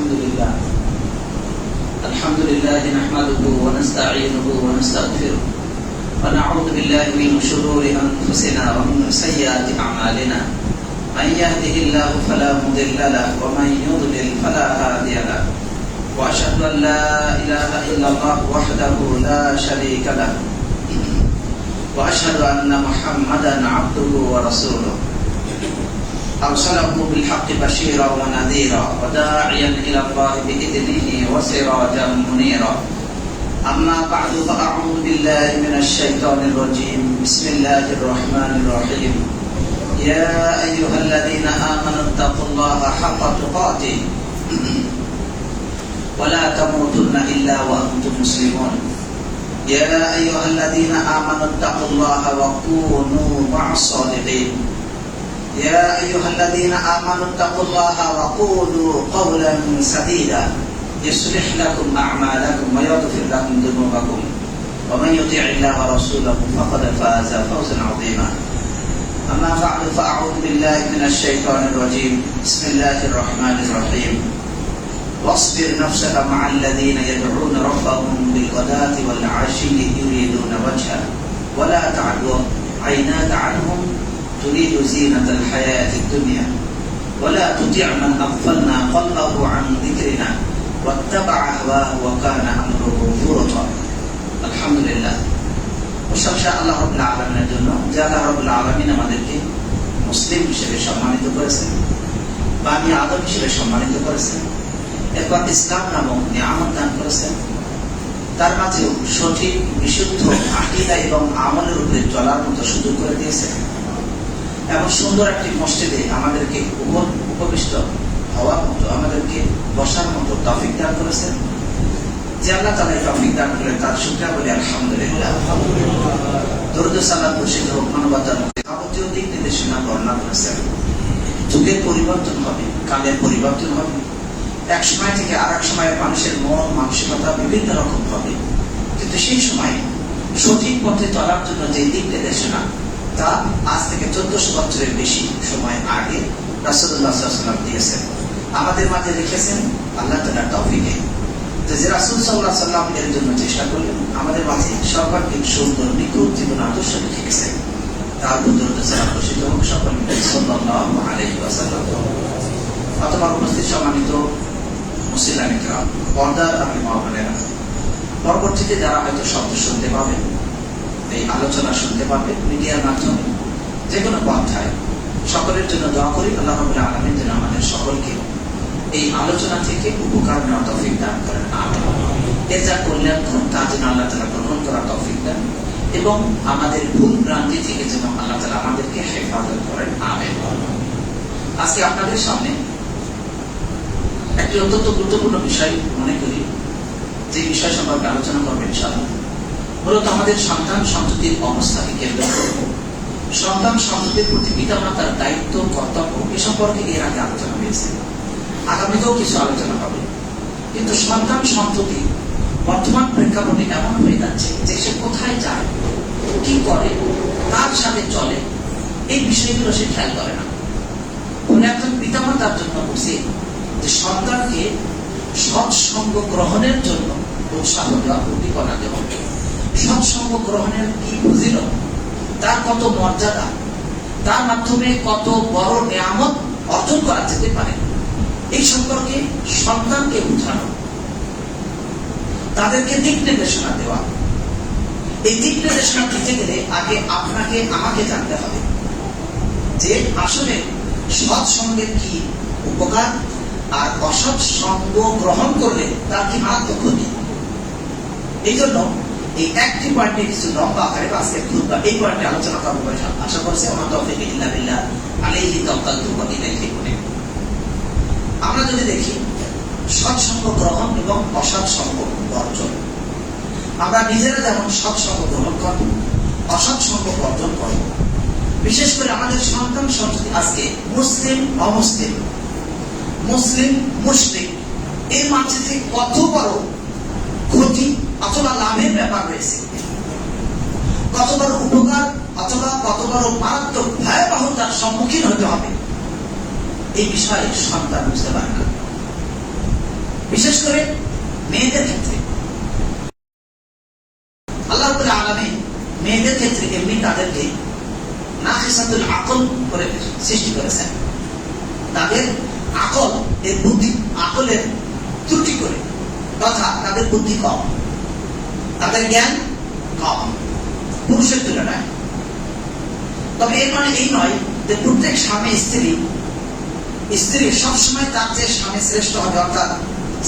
الحمد لله نحمده ونستعينه ونستغفره ونعوذ بالله من شرور أنفسنا ومن سيئات أعمالنا من يهده الله فلا مضل له ومن يضلل فلا هادي له وأشهد أن لا إله إلا الله وحده لا شريك له وأشهد أن محمدا عبده ورسوله أرسله بالحق بشيرا ونذيرا وداعيا إلى الله بإذنه وسراجا منيرا أما بعد فأعوذ بالله من الشيطان الرجيم بسم الله الرحمن الرحيم يا أيها الذين آمنوا اتقوا الله حق تقاته ولا تموتن إلا وأنتم مسلمون يا أيها الذين آمنوا اتقوا الله وكونوا مع الصادقين يا أيها الذين آمنوا اتقوا الله وقولوا قولا سديدا يصلح لكم أعمالكم ويغفر لكم ذنوبكم ومن يطع الله ورسوله فقد فاز فوزا عظيما أما بعد فأعوذ بالله من الشيطان الرجيم بسم الله الرحمن الرحيم واصبر نفسك مع الذين يدعون ربهم بالغداة والعشي يريدون وجهه ولا تعد عيناك عنهم تريد زينة الحياة الدنيا ولا تطع من أغفلنا قلبه عن ذكرنا واتبع هواه وكان أمره فرطا الحمد لله প্রশংসা আল্লাহ রাব্বুল আলামিনের জন্য যে আল্লাহ রাব্বুল আলামিন আমাদেরকে মুসলিম হিসেবে সম্মানিত করেছেন, বানি আদম হিসেবে সম্মানিত করেছেন, এরপর ইসলাম নামক নিয়ামত দান করেছেন। তার মাঝেও সঠিক বিশুদ্ধ আকীদা এবং আমলের উপরে চলার মতো সুযোগ করে দিয়েছেন এবং সুন্দর একটি মসজিদে আমাদেরকে উপবিষ্ট হওয়ার মতো, আমাদেরকে বসার মতো তৌফিক দান করেছেন। যে আল্লাহ তাআলা এই তৌফিক দান করেন তার শুকরিয়া বলি আলহামদুলিল্লাহ। দরুদ ও সালাম বর্ষিত হোক মানবতার যাবতীয় দিক নির্দেশনা বর্ণনা করেছেন। যুগের পরিবর্তন হবে, কালের পরিবর্তন হবে, এক সময় থেকে আর এক সময় মানুষের মন মানসিকতা বিভিন্ন রকম হবে, কিন্তু সেই সময় সঠিক পথে চলার জন্য যে দিক নির্দেশনা তা আজ থেকে 1400 বছরের বেশি সময় আগে রাসূলুল্লাহ সাল্লাল্লাহু আলাইহি ওয়াসাল্লাম দিয়েছেন, আমাদের মাঝে রেখেছেন আল্লাহ তাআলার তৌফিকে। যে রাসূল সাল্লাল্লাহু আলাইহি ওয়াসাল্লাম এর জন্য চেষ্টা করলেন আমাদের মাঝে সর্বাধিক সুন্দর নিখুঁত জীবন আদর্শ রেখে গেছেন। তার দরুদ ও সালাম বর্ষিত হোক সকল নবী সাল্লাল্লাহু আলাইহি ওয়াসাল্লাম। অথবা উপস্থিত সম্মানিত মুসলিম কিরাম, পর্দার আপনি মা বোনেরা, পরবর্তীতে যারা হয়তো শব্দ শুনতে পাবেন, এই আলোচনা শুনতে পাবেন মিডিয়ার মাধ্যমে যে কোনো পন্থায়, সকলের জন্য দোয়া করি আল্লাহ রাব্বুল আলামিন যেন আমাদের সকলকে এই আলোচনা থেকে উপকার নেওয়ার তৌফিক দান করেন, আমিন। এর যা কল্যাণ তা যেন আল্লাহ তাআলা গ্রহণ করার তৌফিক দেন এবং আমাদের ভুল ভ্রান্তি থেকে যেন আল্লাহ তাআলা আমাদেরকে হেফাজত করেন, আমিন। আজকে আপনাদের সামনে একটি অত্যন্ত গুরুত্বপূর্ণ বিষয় মনে করি, যে বিষয় সম্পর্কে আলোচনা করবেন ইনশাআল্লাহ, মূলত আমাদের সন্তান সন্ততির অবস্থাকে কেন্দ্র করে সন্তান সন্ততির প্রতি পিতামাতার দায়িত্ব কর্তব্য এ সম্পর্কে এর আগে আলোচনা হয়েছে, আগামীতেও কিছু আলোচনা হবে। কিন্তু সন্তান সন্ততি বর্তমান প্রেক্ষাপটে এমন হয়ে যাচ্ছে যে সে কোথায় যায়, কি করে, তার সাথে চলে, এই বিষয়গুলো সে খেয়াল করে না। ফলে একজন পিতামাতার জন্য উচিত যে সন্তানকে সৎসঙ্গ গ্রহণের জন্য উৎসাহ দেওয়া, উদ্দীপনা দেওয়া। সৎসঙ্গ গ্রহণের কি ফজিলত, তার কত মর্যাদা, তার মাধ্যমে কত বড় নিয়ামত অর্জন করা যেতে পারে, এই সম্পর্কে সন্তানকে বোঝানো, তাদেরকে দিক নির্দেশনা দেওয়া। এই দিক নির্দেশনা দিতে গেলে আগে আপনাকে আমাকে জানতে হবে যে আসলে সৎসঙ্গের কি উপকার আর অসৎ সঙ্গ গ্রহণ করলে তার কি মারাত্মক ক্ষতি। এই জন্য এই একটি পয়েন্টে কিছু লম্বা আকারে আজকে খুতবা এই পয়েন্টে আলোচনা করব বলে আশা করছি। আমার তৌফিক ইল্লা বিল্লাহ আলাইহি তাওয়াক্কালতু ওয়া ইলাইহি উনীব। আমরা যদি দেখি সৎসঙ্গ গ্রহণ এবং অসৎ সঙ্গ বর্জন, আমরা নিজেরা যেমন সৎসঙ্গ গ্রহণ করব, অসৎ সঙ্গ বর্জন করব। বিশেষ করে আমাদের সন্তান সন্ততি আজকে মুসলিম অমুসলিম, মুসলিম মুশরিক, এর মাঝে যে কত বড় ক্ষতি অথবা লাভের ব্যাপার রয়েছে, কত বড় উপকার অথবা কত বড় মারাত্মক ভয়াবহতার সম্মুখীন হতে হবে, এই বিষয়ে সন্তান বুঝতে পারে না। বিশেষ করে মেয়েদের ক্ষেত্রে আল্লাহ রাব্বুল আলামিন মেয়েদের ক্ষেত্রে এমনি তাদেরকে নাকিসাতুল আকল করে সৃষ্টি করেছেন। তাদের আকল এর বুদ্ধি আকলের ত্রুটি করে, তথা তাদের বুদ্ধি কম, তাদের জ্ঞান কম পুরুষের তুলনায়। তবে এর মানে এই নয় যে প্রত্যেক স্বামী স্ত্রী সবসময় তার যে স্বামী শ্রেষ্ঠ হবে, অর্থাৎ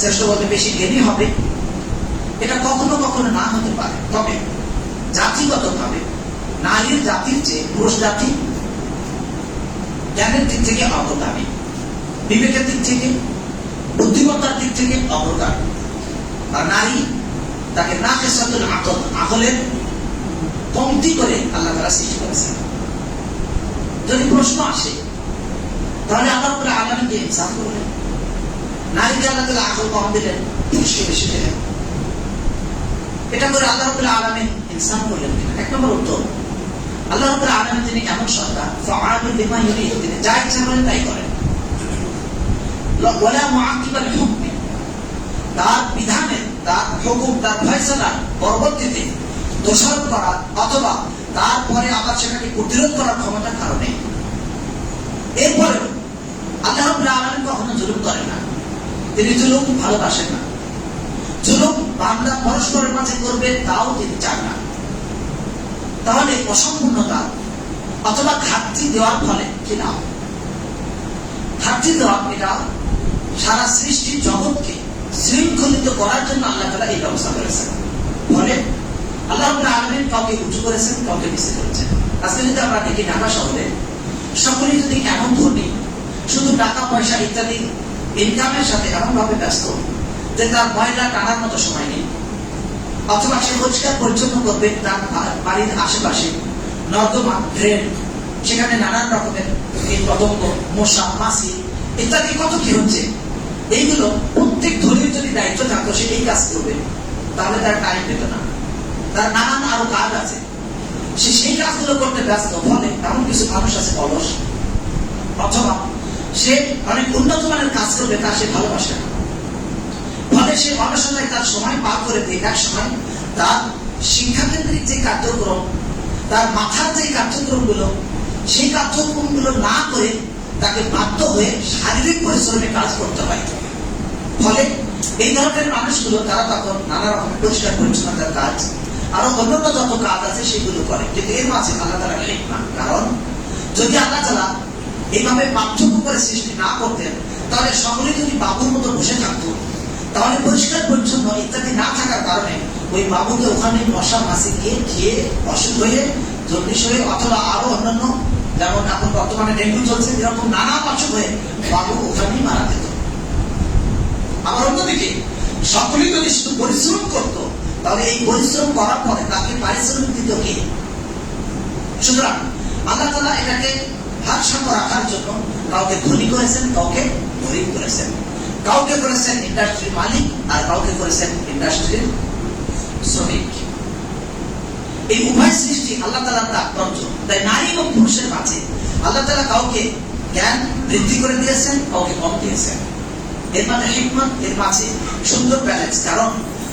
শ্রেষ্ঠ বলতে বেশি জ্ঞানী হবে, এটা কখনো কখনো না হতে পারে। তবে জাতিগত ভাবে নারীর জাতির চেয়ে পুরুষ জাতি জ্ঞানের দিক থেকে অগ্রগামী, বিবেকের দিক থেকে, বুদ্ধিমত্তার দিক থেকে অগ্রগামী। আর নারী তাকে নাকিসাতুল আকল, আকলের কমতি করে আল্লাহ তাআলা সৃষ্টি করেছেন। যদি প্রশ্ন আসে তাহলে আল্লাহ রাব্বুল আলামিন কে ইনসাফ করলেন? নারীকে আল্লাহ তাআলা আকল কম দিলেন, পুরুষকে বেশি দিলেন। এটা করে আল্লাহ রাব্বুল আলামিন ইনসাফ করলেন কিনা? এক নম্বর উত্তর, আল্লাহ রাব্বুল আলামিন তিনি এমন সত্তা, ফাআলুল লিমা ইউরিদ, তিনি যা ইচ্ছা করেন তাই করেন। ওয়ালা মুআক্কিবাল হুকমি, তার বিধানের, তার হুকুম, তার ফয়সালার পরবর্তীতে দোষারোপ করা অথবা তারপরে আবার সেটাকে প্রতিরোধ করার ক্ষমতা কারো নেই। এরপরে আল্লাহ রাব্বুল আলামিন কখনো জুলুম করেন না, তিনি জুলুম ভালোবাসেন না। জুলুম বান্দা পরস্পরের মাঝে করবে তাও তিনি চান না। তাহলে অসম্পূর্ণতা অথবা ঘাটতি দেওয়ার ফলে কি লাভ? ঘাটতি দেওয়া এটা সারা সৃষ্টি জগৎকে শৃঙ্খলিত করার জন্য আল্লাহ তাআলা এই ব্যবস্থা করেছেন। ফলে আল্লাহ রাব্বুল আলামিন কাউকে উঁচু করেছেন, কাউকে নিচু করেছেন। আজকে যদি আমরা দেখি ঢাকা শহরে সকলেই যদি এমন ধনী, শুধু টাকা পয়সা ইত্যাদি ইনকামের সাথে এমন ভাবে ব্যস্ত যে তার ময়লা টানার মতো সময় নেই, অথবা সে পরিষ্কার পরিচ্ছন্ন করবে তার বাড়ির আশেপাশে নর্দমা, ড্রেন, সেখানে নানান রকমের পতঙ্গ, মশা, মাছি ইত্যাদি কত কি হচ্ছে, এইগুলো প্রত্যেক ধনীর যদি দায়িত্ব থাকতো সে এই কাজ করবে, তাহলে তার টাইম পেত না। তার নানান আরো কাজ আছে, সে সেই কাজগুলো করতে ব্যস্ত। ফলে এমন কিছু মানুষ আছে অলস, অথবা সে অনেক উন্নত মানের কাজ করবে তা সে ভালোবাসে না। ফলে সে অলসতায় তার সময় পার করে দিয়ে এক সময় তার শিক্ষাকেন্দ্রিক যে কার্যক্রম, তার মাথার যে কার্যক্রমগুলো, সেই কার্যক্রমগুলো না করে তাকে বাধ্য হয়ে শারীরিক পরিশ্রমে কাজ করতে হয়। ফলে এই ধরনের মানুষগুলো তারা তখন নানা রকম পরিষ্কার পরিচ্ছন্নতার কাজ, আরো অন্যান্য যত কাজ আছে সেগুলো করে। কিন্তু এর মাঝে আল্লাহ তাআলা হিকমা, কারণ যদি আল্লাহ তাআলা এইভাবে পার্থক্য করে সৃষ্টি না করতেন, তাহলে সকলে যদি বাবুর মতো বসে থাকতো, তাহলে পরিষ্কার পরিচ্ছন্ন ইত্যাদি না থাকার কারণে ওই বাবুকে ওখানে মশা মাছি গিয়ে খেয়ে অসুখ হয়ে, জন্ডিস হয়ে, অথবা আরো অন্যান্য, যেমন এখন বর্তমানে ডেঙ্গু চলছে, এরকম নানা অসুখ হয়ে বাবু ওখানেই মারা যেত। আবার অন্যদিকে সকলেই যদি শুধু পরিশ্রম করত, তাহলে এই পরিশ্রম করার পরে তাকে পারিশ্রমিক দিত কে? সুতরাং আল্লাহ তাআলা এটাকে ভারসাম্য রাখার জন্য কাউকে ধনী করেছেন, কাউকে গরিব করেছেন, কাউকে করেছেন ইন্ডাস্ট্রির মালিক, আর কাউকে করেছেন ইন্ডাস্ট্রির শ্রমিক। এই উভয় সৃষ্টি আল্লাহ তাআলার তাৎপর্য। তাই নারী এবং পুরুষের মাঝে আল্লাহ তাআলা কাউকে জ্ঞান বৃদ্ধি করে দিয়েছেন, কাউকে কম দিয়েছেন। এর মানে হিকমত, এর মাঝে সুন্দর ব্যালেন্স। কারণ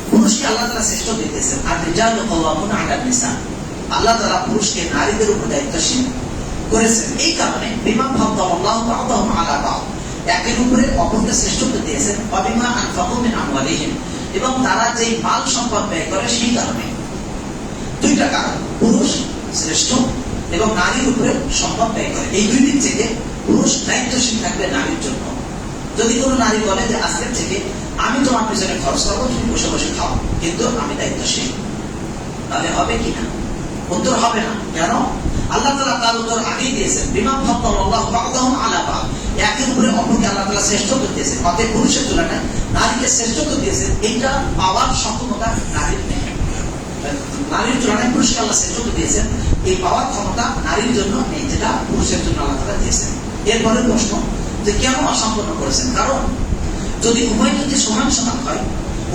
পুরুষকে আল্লাহ তাআলা শ্রেষ্ঠ দিয়েছেন, আর রিজালু কাওয়ামুনা আলান নিসা, আল্লাহ তাআলা পুরুষকে নারীদের উপর দায়িত্বশীল করেছেন। এই কারণে বিমা ফাদ্দালাল্লাহু বা'দাহুম আলা বা'দ, একের উপরে অপরকে শ্রেষ্ঠত্ব দিয়েছেন। ওয়াবিমা আনফাকু মিন আমওয়ালিহিম, এবং তারা যে মাল সম্পদ ব্যয় করে সেই কারণে। দুইটা কারণ, পুরুষ শ্রেষ্ঠ এবং নারীর উপরে সম্পদ ব্যয় করে। এই দুই দিক থেকে পুরুষ দায়িত্বশীল থাকবে নারীর জন্য। যদি কোনো নারী বলে যে আজকের থেকে আমি তোমার পিছনে খরচ করবো, তুমি বসে বসে খাও, কিন্তু আমি দায়িত্বশীল, তাহলে হবে কিনা? উত্তর হবে না। কেন? আল্লাহ তাআলা তার উত্তর আগেই দিয়েছেন, বিমা ফাদ্দালাল্লাহু বা'দাহুম আলা বা'দ, একের উপরে অপরকে আল্লাহ তাআলা শ্রেষ্ঠত্ব দিয়েছেন। অতএব পুরুষের তুলনায় নারীকে শ্রেষ্ঠত্ব দিয়েছেন, এইটা পাওয়ার সক্ষমতা নারীর নেই। নারীর তুলনায় পুরুষকে আল্লাহ শ্রেষ্ঠত্ব দিয়েছেন, এই পাওয়ার ক্ষমতা নারীর জন্য নেই, যেটা পুরুষের জন্য আল্লাহ তাআলা দিয়েছেন। এরপরে প্রশ্ন যে কেন অসম্পূর্ণ করেছেন? কারণ যদি উভয় যদি সমান সমান হয়,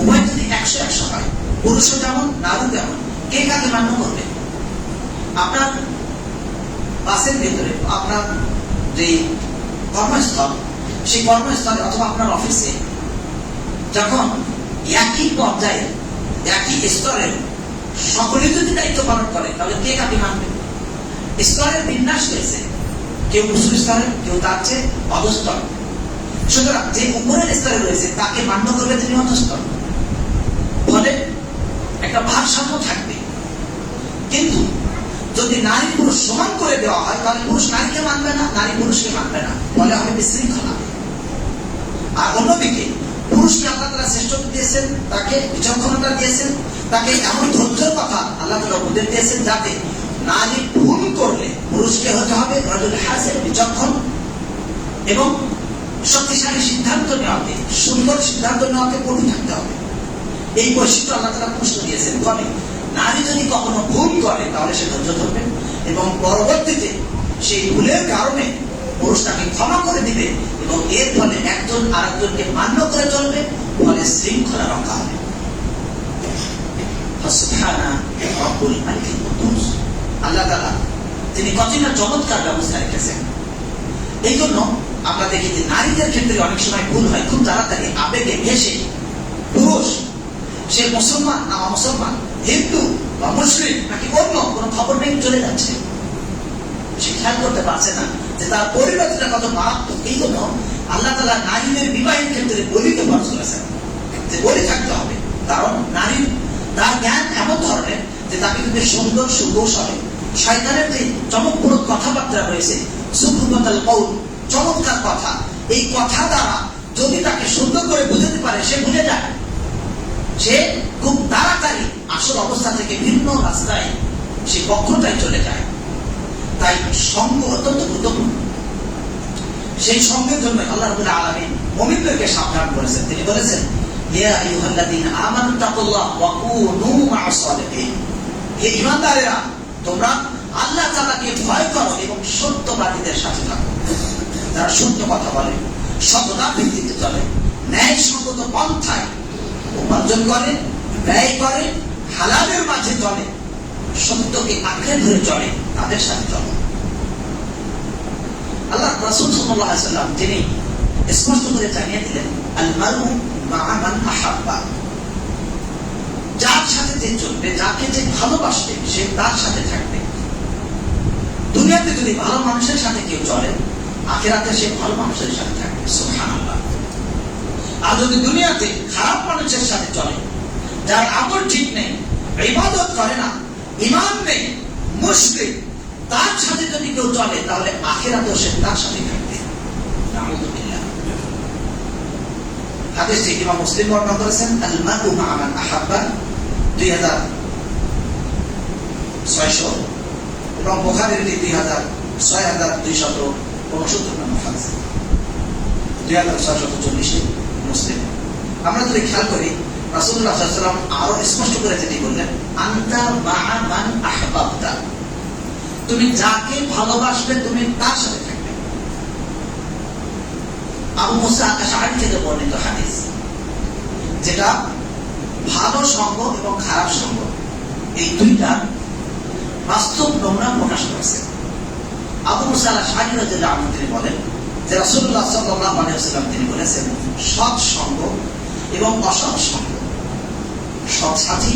উভয় যদি 100-100 হয়, পুরুষও যেমন নারী তেমন, কে কাকে মান্য করবে? আপনার বাসের ভেতরে আপনার যে কর্মস্থল, সেই কর্মস্থলে অথবা আপনার অফিসে যখন একই পর্যায়ে একই স্তরের সকলে যদি দায়িত্ব পালন করে তাহলে কে কাকে মানবে? স্তরের বিন্যাস হয়েছে, কেউ উঁচু স্তরে, কেউ তার চেয়ে অধস্তর। সুতরাং যে উপরের স্তরে রয়েছে তাকে মান্য করবে তিনি অধস্তর। ফলে একটা ভারসাম্য থাকবে। কিন্তু যদি নারী পুরুষ সমান করে দেওয়া হয় তাহলে পুরুষ নারীকে মানবে না, নারী পুরুষকে মানবে না, ফলে হবে বিশৃঙ্খলা। আর অন্যদিকে পুরুষকে আল্লাহ তাআলা শ্রেষ্ঠত্ব দিয়েছেন, তাকে বিচক্ষণতা দিয়েছেন, তাকে এমন ধৈর্যের কথা আল্লাহ তাআলা উপদেশ দিয়েছেন যাতে নারী ভুল করলে পুরুষকে হতে হবে রাজুল হাসির, বিচক্ষণ এবং শক্তিশালী সিদ্ধান্ত নেওয়াতে, সুন্দর সিদ্ধান্ত নেওয়াতে পটু থাকতে হবে। এই বৈশিষ্ট্য আল্লাহ তাআলা পুরুষকে দিয়েছেন। ফলে নারী যদি কখনো ভুল করে তাহলে সে ধৈর্য ধরবে এবং পরবর্তীতে সেই ভুলের কারণে পুরুষ তাকে ক্ষমা করে দিবে এবং এর ফলে একজন আরেকজনকে মান্য করে চলবে, ফলে শৃঙ্খলা রক্ষা হবে। আল্লাহ তাআলা তিনি কতই না চমৎকার ব্যবস্থা রেখেছেন। এই জন্য আমরা দেখি যে নারীদের ক্ষেত্রে অনেক সময় ভুল হয়, খুব তাড়াতাড়ি আবেগে ভেসে পুরুষ সে মুসলমান না অমুসলমান, হিন্দু বা মুসলিম নাকি অন্য কোনো খবর নেই, চলে যাচ্ছে। সে খেয়াল করতে পারছে না যে তার পরিণতিটা কত মারাত্মক। এই জন্য আল্লাহ তাআলা নারীদের বিবাহের ক্ষেত্রে বলিতে ফরজ করেছেন যে বলি থাকতে হবে। কারণ নারীর তার জ্ঞান এমন ধরনের যে তাকে যদি সুন্দর সুকৌশলে শয়তানের যে চমকপ্রদ কথাবার্তা রয়েছে, সুখুমাতাল কৌল, চমৎকার কথা, এই কথা দ্বারা যদি তাকে সুন্দর করে বুঝাতে পারে সে ভুলে যায়, সে খুব তাড়াতাড়ি আসল অবস্থা থেকে ভিন্ন রাস্তায় সে পক্ষটাই চলে যায়। তাই সঙ্গ অত্যন্ত গুরুত্বপূর্ণ। সেই সঙ্গের জন্য আল্লাহ রাব্বুল আলামিন মুমিনদেরকে সাবধান করেছেন। তিনি বলেছেন, ইয়া আইয়ুহাল্লাযীনা আমানু তাকুল্লাহ ওয়া কুনু মা'আস সাদিকিন। হে ঈমানদারেরা, তোমরা আল্লাহ তাআলাকে ভয় করো এবং সত্যবাদীদের সাথে থাকো। যারা সত্য কথা বলে, সততার ভিত্তিতে চলে, ন্যায়সঙ্গত পন্থায় উপার্জন করে, ব্যয় করে, হালালের মাঝে চলে, সত্যকে আঁকড়ে ধরে চলে, তাদের সাথে চলে। আল্লাহ রাসূল সাল্লাল্লাহু আলাইহি ওয়াসাল্লাম তিনি স্পষ্ট করে জানিয়ে দিলেন, আল মারউ মা'a মান আহাব্বা। যার সাথে যে চলবে, যাকে যে ভালোবাসবে সে তার সাথে থাকবে। দুনিয়াতে যদি ভালো মানুষের সাথে কেউ চলে, আখিরাতে সে ভালো মানুষের সাথে থাকবে। সুবহানাল্লাহ। আর যদি দুনিয়াতে খারাপ মানুষের সাথে চলে, যার আমল ঠিক নেই, ইবাদত করে না, ঈমান নেই, মুশরিক, তার সাথে যদি কেউ চলে তাহলে আখিরাতেও সে তার সাথে থাকবে। নাউযুবিল্লাহ। হাদিসটি ইমাম মুসলিম বর্ণনা করেছেন, আল মারউ মা'a মান আহাব্বা 2600 এবং বুখারীর 6269 নম্বর হাদিস, 2640 মুসলিম। আমরা যদি খেয়াল করি রাসূলুল্লাহ সাল্লাল্লাহু আলাইহি ওয়াসাল্লাম আরো স্পষ্ট করে যেটি বললেন, আনতা মা'a মান আহবাবতা। তুমি যাকে ভালোবাসবে তুমি তার সাথে থাকবে। আবু মুসা আশআরী থেকে বর্ণিত হাদিস, যেটা ভালো সঙ্গ এবং খারাপ সঙ্গ এই দুইটা বাস্তব নমুনা প্রকাশ করেছে। আবু মুসা আশআরী রাদিয়াল্লাহু আনহু তিনি বলেন যে রাসূলুল্লাহ সাল্লাল্লাহু আলাইহি ওয়াসাল্লাম তিনি বলেছেন, সৎ সঙ্গ এবং অসৎ সঙ্গ, সৎ সাথী,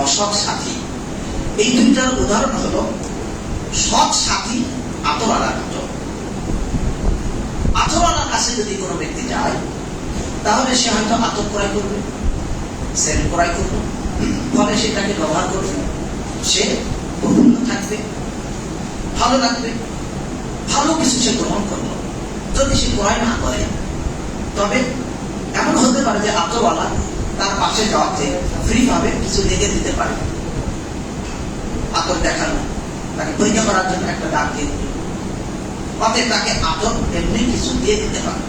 অসৎ সাথী, এই দুইটার উদাহরণ হলো সৎ সাথী আতরওয়ালার মতো। আতরওয়ালার কাছে যদি কোনো ব্যক্তি যায় তাহলে সে হয়তো আতর ক্রয় করবে, সেন্ট ক্রয় করবে, ফলে সেটাকে ব্যবহার করবে, সে প্রফুল্ল থাকবে, ভালো লাগবে, ভালো কিছু সে গ্রহণ করলো। যদি সে ক্রয় না করে তবে এমন হতে পারে যে আতরওয়ালা তার পাশে যাওয়াতে ফ্রি ভাবে কিছু লেগে দিতে পারে, আতর দেখানো, তাকে পরীক্ষা করার জন্য একটা দাগ দিয়ে দিল, অতএব তাকে আতর এমনি কিছু দিয়ে দিতে পারে।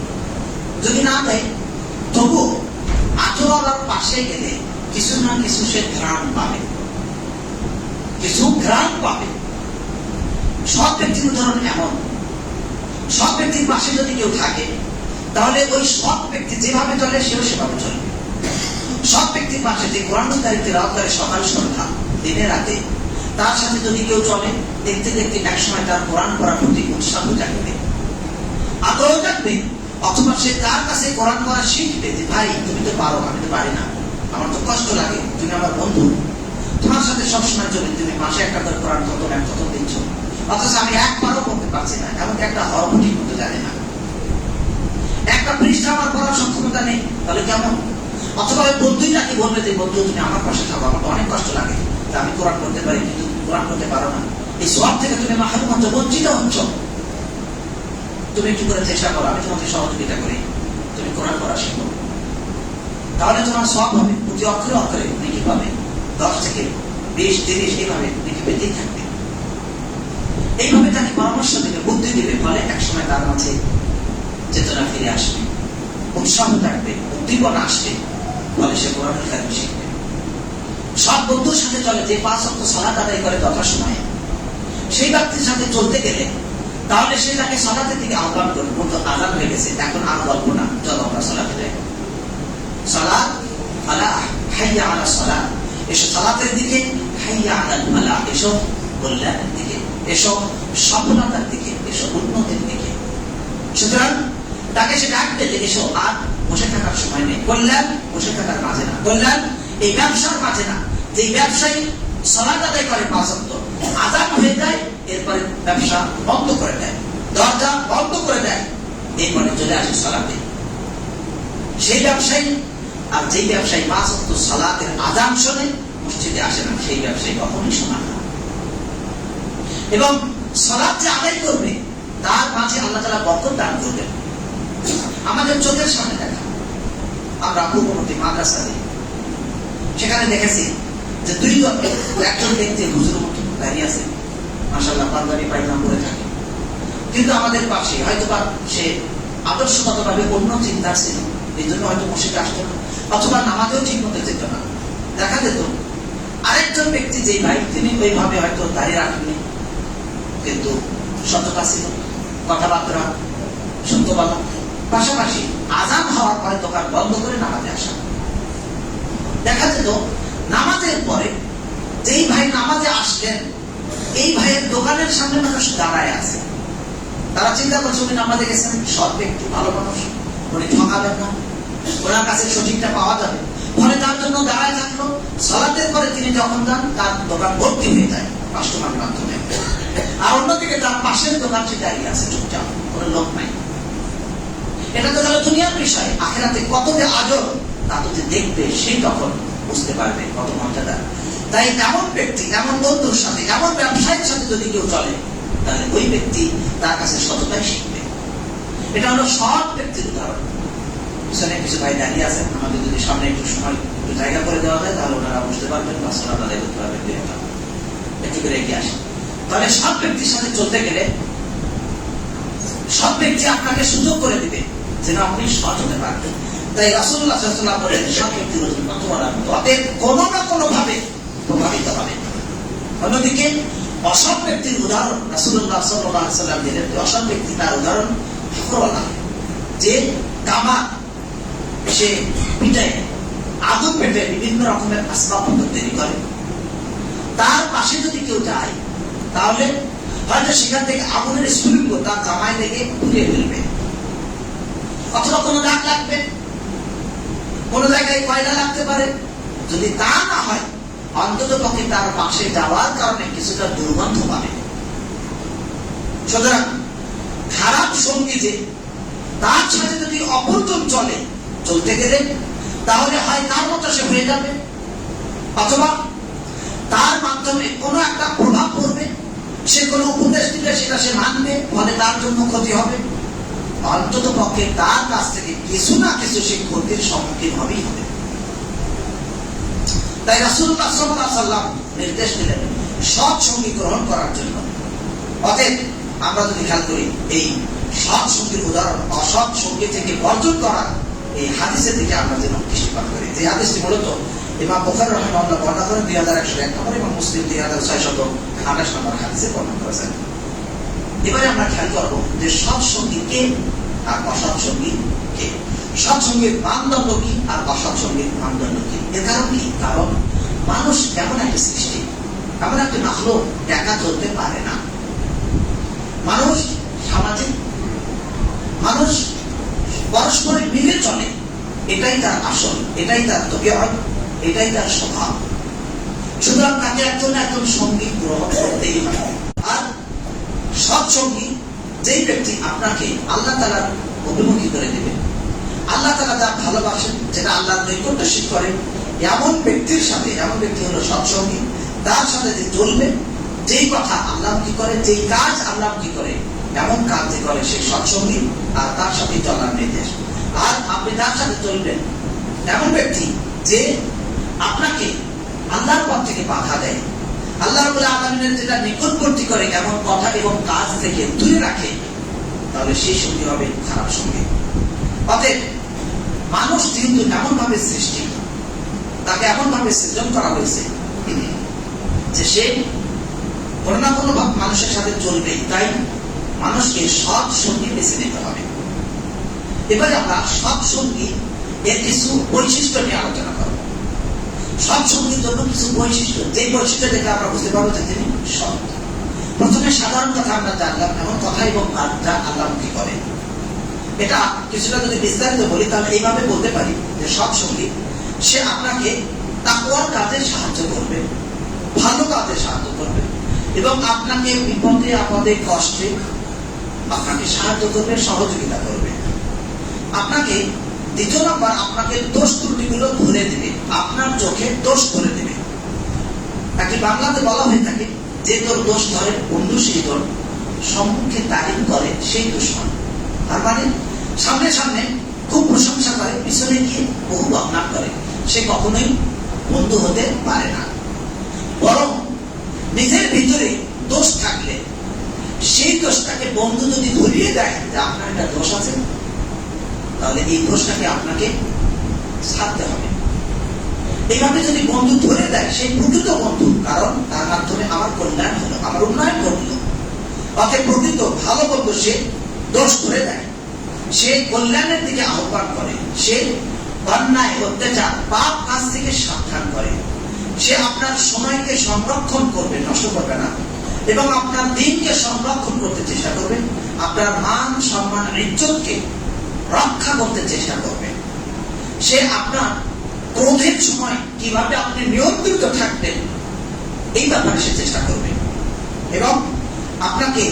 যদি না দেয় তবুও আতরওয়ালার পাশে গেলে কিছু না কিছু সে ঘ্রাণ পাবে, কিছু ঘ্রাণ পাবে। সৎ ব্যক্তির উদাহরণ এমন, সৎ ব্যক্তির পাশে যদি কেউ থাকে তাহলে ওই সৎ ব্যক্তি যেভাবে চলে সেও সেভাবে চলবে। সৎ ব্যক্তির পাশে যে কোরআনকারী তেলাওয়াত করে সকাল সন্ধ্যা দিনে রাতে, তার সাথে যদি কেউ চলে দেখতে দেখতে একসময় তার কোরআন পড়ার প্রতি উৎসাহ জাগবে, আগ্রহ জাগবে, অথবা সে তার কাছে কোরআন পড়া শিখবে যে ভাই তুমি তো পারো, আমি তো পারি না, আমার তো কষ্ট লাগে, তুমি আমার বন্ধু, তোমার সাথে সবসময় চলে, তুমি মাসে একটা করে কোরআন কত দিচ্ছ, অথচ আমি একবারও পড়তে পারছি না, এমনকি একটা হরফ ঠিক মতো জানি না, একটা পৃষ্ঠা আমার পড়ার সক্ষমতা নেই, তাহলে কেমন? অথবা ওই বন্ধুই নাকি বলবে যে বন্ধু তুমি আমার পাশে থাকো, আমার তো অনেক কষ্ট লাগে, তা আমি কোরআন করতে পারি কিন্তু কোরআন করতে পারো না, এই সওয়াব থেকে তুমি মাহরুম হচ্ছ, বঞ্চিত হচ্ছ। তুমি একটু করে চেষ্টা করো, আমি তোমাকে সহযোগিতা করি, তুমি কোরআন পড়া শিখো, তাহলে তোমার সওয়াব হবে, প্রতি অক্ষরে অক্ষরে নেকি পাবে, 10 থেকে 20 30 এইভাবে নেকি পেতেই থাকবে। এইভাবে তাকে পরামর্শ দেবে, বুদ্ধি দেবে, ফলে একসময় তার মাঝে চেতনা ফিরে আসবে, উৎসাহ থাকবে, উদ্দীপনা আসবে, ফলে সে কোরআনুল কারীম শিখবে। সব বন্ধুর সাথে চলে, যে 5 ওয়াক্ত সালাত আদায় করে যথাসময়ে, সেই ব্যক্তির সাথে চলতে গেলে তাহলে সে তাকে সালাতের দিকে আহ্বান করবে, বলতো আযান হয়ে গেছে, এখন আর গল্প না, চলো আমরা সালাতে যাই, সালাত ফালাহ, হাইয়া আলা সালাত, এসো সালাতের দিকে, হাইয়া আলাল ফালাহ, এসো কল্যাণের দিকে, এসো সফলতার দিকে, এসো উন্নতির দিকে। সুতরাং তাকে সে ডাকবে যে এসো, আর বসে থাকার সময় নেই। কল্যাণ বসে থাকার মাঝে না, কল্যাণ এই ব্যবসার মাঝে না, যে ব্যবসায়ী সালাত আদায় করে 5 ওয়াক্ত, আযান হয়ে যায়, এরপরে ব্যবসা বন্ধ করে দেয়, দরজা বন্ধ করে দেয়, এরপরে চলে আসে সালাতে, সেই ব্যবসায়ী। আর যেই ব্যবসায়ী 5 ওয়াক্ত সালাতের আযান শুনে মসজিদে আসে না, সেই ব্যবসায়ী কখনোই সমান না। এবং সালাত যে আদায় করবে তার মাঝে আল্লাহ তাআলা বরকত দান করবেন। আমাদের চোখের সামনে দেখা, আমরা পূর্ববর্তী মাদ্রাসা দিই, সেখানে দেখেছি যে 2 জন, একজন ব্যক্তি হুজুর মতো দাঁড়িয়ে আছে, মাশাআল্লাহ পাঞ্জাবি পায়জামা পরে থাকে, কিন্তু আমাদের পাশে হয়তো বা সে আদর্শগতভাবে অন্য চিন্তা ছিল, এই জন্য হয়তো মসজিদে আসতো না, অথবা নামাজেও ঠিক মতো যেত না। দেখা যেত আরেকজন ব্যক্তি, যে ভাই তিনি ওইভাবে হয়তো দাঁড়িয়ে রাখেননি, কিন্তু সততা ছিল, কথাবার্তা সত্যবাদক, পাশাপাশি আযান হওয়ার পরে দোকান বন্ধ করে নামাজে আসা। দেখা যেত নামাজের পরে যেই ভাই নামাজে আসলেন, এই ভাইয়ের দোকানের সামনে মানুষ দাঁড়ায় আছে, তারা চিন্তা করছে উনি নামাজে গেছেন, সৎ ব্যক্তি, ভালো মানুষ, উনি ঠকাবেন না, ওনার কাছে সঠিকটা পাওয়া যাবে, ফলে তার জন্য দাঁড়ায় থাকলো। সালাতের পরে তিনি যখন যান, তার দোকান ভর্তি হয়ে যায় কাস্টমারের মাধ্যমে, আর অন্যদিকে তার পাশের দোকান সে দাঁড়িয়ে আছে চুপচাপ, কোনো লোক নাই। এটা তো গেল দুনিয়ার বিষয়, আখিরাতে কত যে আজব তা তো যে দেখবে সেই তখন বুঝতে পারবে কত মর্যাদা। তাই এমন ব্যক্তি, এমন বন্ধুর সাথে, এমন ব্যবসায়ীর সাথে যদি কেউ চলে, তাহলে ওই ব্যক্তি তার কাছে সততাই শিখবে। এটা হলো সৎ ব্যক্তির উদাহরণ। পিছনে কিছু ভাই দাঁড়িয়ে আছেন, আমাদের যদি সামনে একটু সময় একটু জায়গা করে দেওয়া যায়, তাহলে ওনারা বুঝতে পারবেন বা সালাত আদায় করতে পারবেন, একটু করে এগিয়ে আসেন। তাহলে সৎ ব্যক্তির সাথে চলতে গেলে সৎ ব্যক্তি আপনাকে সুযোগ করে দিবে যেন আপনি সৎ হতে পারবেন। তাই রাসূলুল্লাহ সাল্লাল্লাহু আলাইহি ওয়াসাল্লাম বলেন, সৎ ব্যক্তির অতএব কোনো না কোনো ভাবে প্রভাবিত হবে। অন্যদিকে অসৎ ব্যক্তির উদাহরণ রাসূলুল্লাহ সাল্লাল্লাহু আলাইহি ওয়াসাল্লাম দিলেন। অসৎ ব্যক্তি তার উদাহরণ ঠাকুরওয়ালা, যে কামা সে পিটায়, আগুন পেটে বিভিন্ন রকমের আসবাবপত্র তৈরি করে, তার পাশে যদি কেউ যায় তাহলে হয়তো সেখান থেকে আগুনের স্ফুলিঙ্গ তার জামায় লেগে পুড়িয়ে ফেলবে, অথবা কোনো দাগ লাগবে, কোনো জায়গায় কয়লা লাগতে পারে। যদি তা না হয়, অন্তত পক্ষে তার পাশে যাওয়ার কারণে কিছুটা দুর্গন্ধ পাবে। সুতরাং খারাপ সঙ্গী যে, তার সাথে যদি অপরজন চলতে গেলে, তাহলে হয় তার মতো সে হয়ে যাবে, অথবা তার মাধ্যমে কোনো একটা প্রভাব পড়বে, সে কোনো উপদেশ দিলে সেটা সে মানবে, ফলে তার জন্য ক্ষতি হবে। অন্তত পক্ষে তার কাছ থেকে কিছু না কিছু সে ক্ষতির সম্মুখীন হবেই হবে। তাই রাসূলুল্লাহ সাল্লাল্লাহু আলাইহি ওয়াসাল্লাম নির্দেশ দিলেন সৎ সঙ্গী গ্রহণ করার জন্য। অতএব আমরা যদি খেয়াল করি, এই সৎ সঙ্গীর উদাহরণ অসৎ সঙ্গী থেকে বর্জন করার এই হাদিসের দিকে আমরা যেন দৃষ্টিপাত করি, যে হাদিসটি মূলত ইমাম বুখারী রাহিমাহুল্লাহ বর্ণনা করেন 2101 নম্বর এবং মুসলিম 3628 নম্বর হাদিসে বর্ণনা করেছেন। এবারে আমরা খেয়াল করবো যে সৎ সঙ্গী কে আর অসৎ সঙ্গী কে, সৎ সঙ্গীর মানদণ্ড কি আর অসৎ সঙ্গীর মানদণ্ড কি। এর কারণ কি? কারণ মানুষ এমন একটা সৃষ্টি, এমন একটা মাখলুক, একা চলতে পারে না। মানুষ সামাজিক, মানুষ পরস্পরে মিলে চলে, এটাই তার আসল, এটাই তার তবিয়ত, এটাই তার স্বভাব। সুতরাং তাকে একজন সঙ্গী গ্রহণ করতেই হবে। আর সৎসঙ্গী যেই ব্যক্তি আপনাকে আল্লাহ তাআলার অভিমুখী করে দেবে, আল্লাহ তাআলা যা ভালোবাসেন, যেটা আল্লাহর নৈকট্যশীল করে, এমন ব্যক্তির সাথে, এমন ব্যক্তি হলো সৎসঙ্গী। তার সাথে যে চলবে, যেই কথা আল্লাহমুখী করে, যেই কাজ আল্লাহমুখী করে, এমন কাজ যে করে, সে সৎসঙ্গী, আর তার সাথে চলার নির্দেশ। আর আপনি তার সাথে চলবেন এমন ব্যক্তি যে আপনাকে আল্লাহর পথ থেকে বাধা দেয়, আল্লাহ রাব্বুল আলামিনের যেটা নিকটবর্তী করে এমন কথা এবং কাজ থেকে দূরে রাখে, তাহলে সেই সঙ্গী হবে খারাপ সঙ্গী। অতএব মানুষ যেহেতু এমন ভাবে সৃষ্টি, তাকে এমন ভাবে সৃজন করা হয়েছে যে সে কোনো না কোনো ভাবে মানুষের সাথে চলবেই, তাই মানুষকে সৎ সঙ্গী বেছে নিতে হবে। এবারে আমরা সৎ সঙ্গী এর কিছু বৈশিষ্ট্য নিয়ে আলোচনা করব। সৎ সঙ্গীর জন্য কিছু বৈশিষ্ট্য, যে বৈশিষ্ট্য দেখে আমরা বুঝতে পারবো যে তিনি সৎ। প্রথমে সাধারণ কথা আমরা জানলাম, এমন কথা এবং কাজ যা আল্লাহমুখী করে। এটা কিছুটা যদি বিস্তারিত বলি তাহলে এইভাবে বলতে পারি যে সৎ সঙ্গী সে আপনাকে তাকওয়ার কাজে সাহায্য করবে, ভালো কাজে সাহায্য করবে, এবং আপনাকে বিপদে আপদে কষ্টে আপনাকে সাহায্য করবে, সহযোগিতা করবে। আপনাকে দ্বিতীয় নম্বর, আপনাকে দোষ ত্রুটিগুলো ধরে দেবে, আপনার চোখে দোষ ধরে দেবে। তাকে বাংলাতে বলা হয়ে থাকে যে তোর দোষ ধরে বন্ধু সেই তোর সম্মুখে তারিফ করে সেই দুশমন। তার মানে সামনে সামনে খুব প্রশংসা করে, পিছনে গিয়ে বহু বদনাম করে, সে কখনোই বন্ধু হতে পারে না। বরং নিজের ভিতরে দোষ থাকলে সেই দোষটাকে বন্ধু যদি ধরিয়ে দেয় যে আপনার একটা দোষ আছে, তাহলে এই দোষটাকে আপনাকে ছাড়তে হবে। এইভাবে যদি বন্ধু ধরে দেয়, সেই প্রকৃত বন্ধু, কারণ তার মাধ্যমে আমার কল্যাণ হলো, আমার উন্নয়ন ঘটলো। অতএব প্রকৃত ভালো বন্ধু সে দোষ ধরে দেয়, সে কল্যাণের দিকে আহ্বান করে, সে অন্যায় অত্যাচার পাপ কাজ থেকে সাবধান করে, সে আপনার সময়কে সংরক্ষণ করবে, নষ্ট করবে না, এবং আপনার দিনকে সংরক্ষণ করতে চেষ্টা করবে, আপনার মান সম্মান ইজ্জতকে রক্ষা করতে চেষ্টা করবে। সে আপনার ক্রোধের সময় কিভাবে আপনি নিয়ন্ত্রিত থাকবেন এই ব্যাপারে সে চেষ্টা করবে, এবং আপনাকে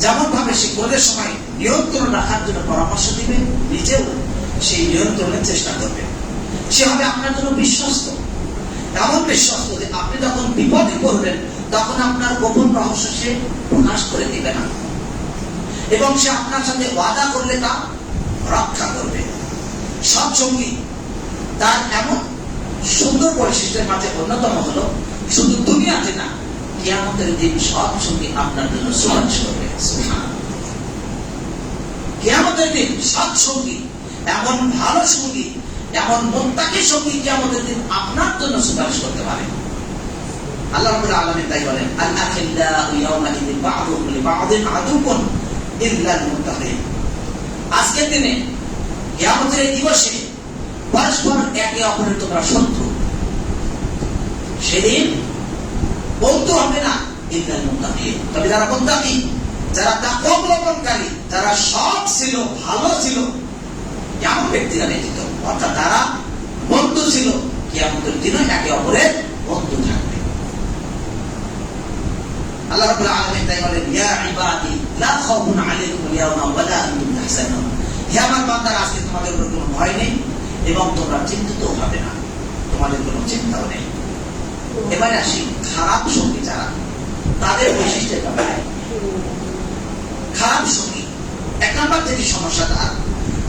যেমন ভাবে সে ক্রোধের সময় নিয়ন্ত্রণ রাখার জন্য পরামর্শ দিবে, নিজেও সেই নিয়ন্ত্রণের চেষ্টা করবে। সে হবে আপনার জন্য বিশ্বস্ত, এমন বিশ্বস্ত যে আপনি যখন বিপদে পড়বেন তখন আপনার গোপন রহস্য সে প্রকাশ করে দিবে না, এবং সে আপনার সাথে ওয়াদা করলে তা রক্ষা করবে। সৎসঙ্গী তার এমন সুন্দর বৈশিষ্ট্যের মাঝে অন্যতম হলো, শুধু দুনিয়াতে না, কিয়ামতের দিন সৎসঙ্গী আপনার জন্য সুপারিশ করবে। কিয়ামতের দিন সৎসঙ্গী, এমন ভালো সঙ্গী, এমন মুত্তাকি সঙ্গী কিয়ামতের দিন আপনার জন্য সুপারিশ করতে পারে। আল্লাহ রাব্বুল আলামিন তাই বলেন, আল-আখিল্লাউ ইয়াওমাইযিন বা'দুহুম লিবা'দিন আদুউন ইল্লাল মুত্তাকিন। আজকের দিনে কিয়ামতের এই দিবসে পরস্পর একে অপরের তোমরা শত্রু। সেদিন বন্ধু হবে না ইল্লাল মুত্তাকিন, তবে যারা মুত্তাকি, যারা তাকওয়া অবলম্বনকারী, যারা সৎ ছিল, ভালো ছিল, এমন ব্যক্তিরা ব্যতীত, অর্থাৎ তারা বন্ধু ছিল, কিয়ামতের দিনে একে অপরের বন্ধু থাকবে। আল্লাহ রাব্বুল আলামিন তাই বলেন, ইয়া ইবাদি লা খাউফুন আলাইকুম ইয়াওমা ওয়া লা আনতুম তাহজানুন। হে আমার বান্দারা, আজকে তোমাদের উপর কোনো ভয় নেই এবং তোমরা চিন্তিত হবে না, তোমাদের কোনো চিন্তাও নেই। এবারে আসি খারাপ সঙ্গী যারা, তাদের বৈশিষ্ট্যের ব্যাপারে। খারাপ সঙ্গী এক নম্বর যেটি সমস্যা তার,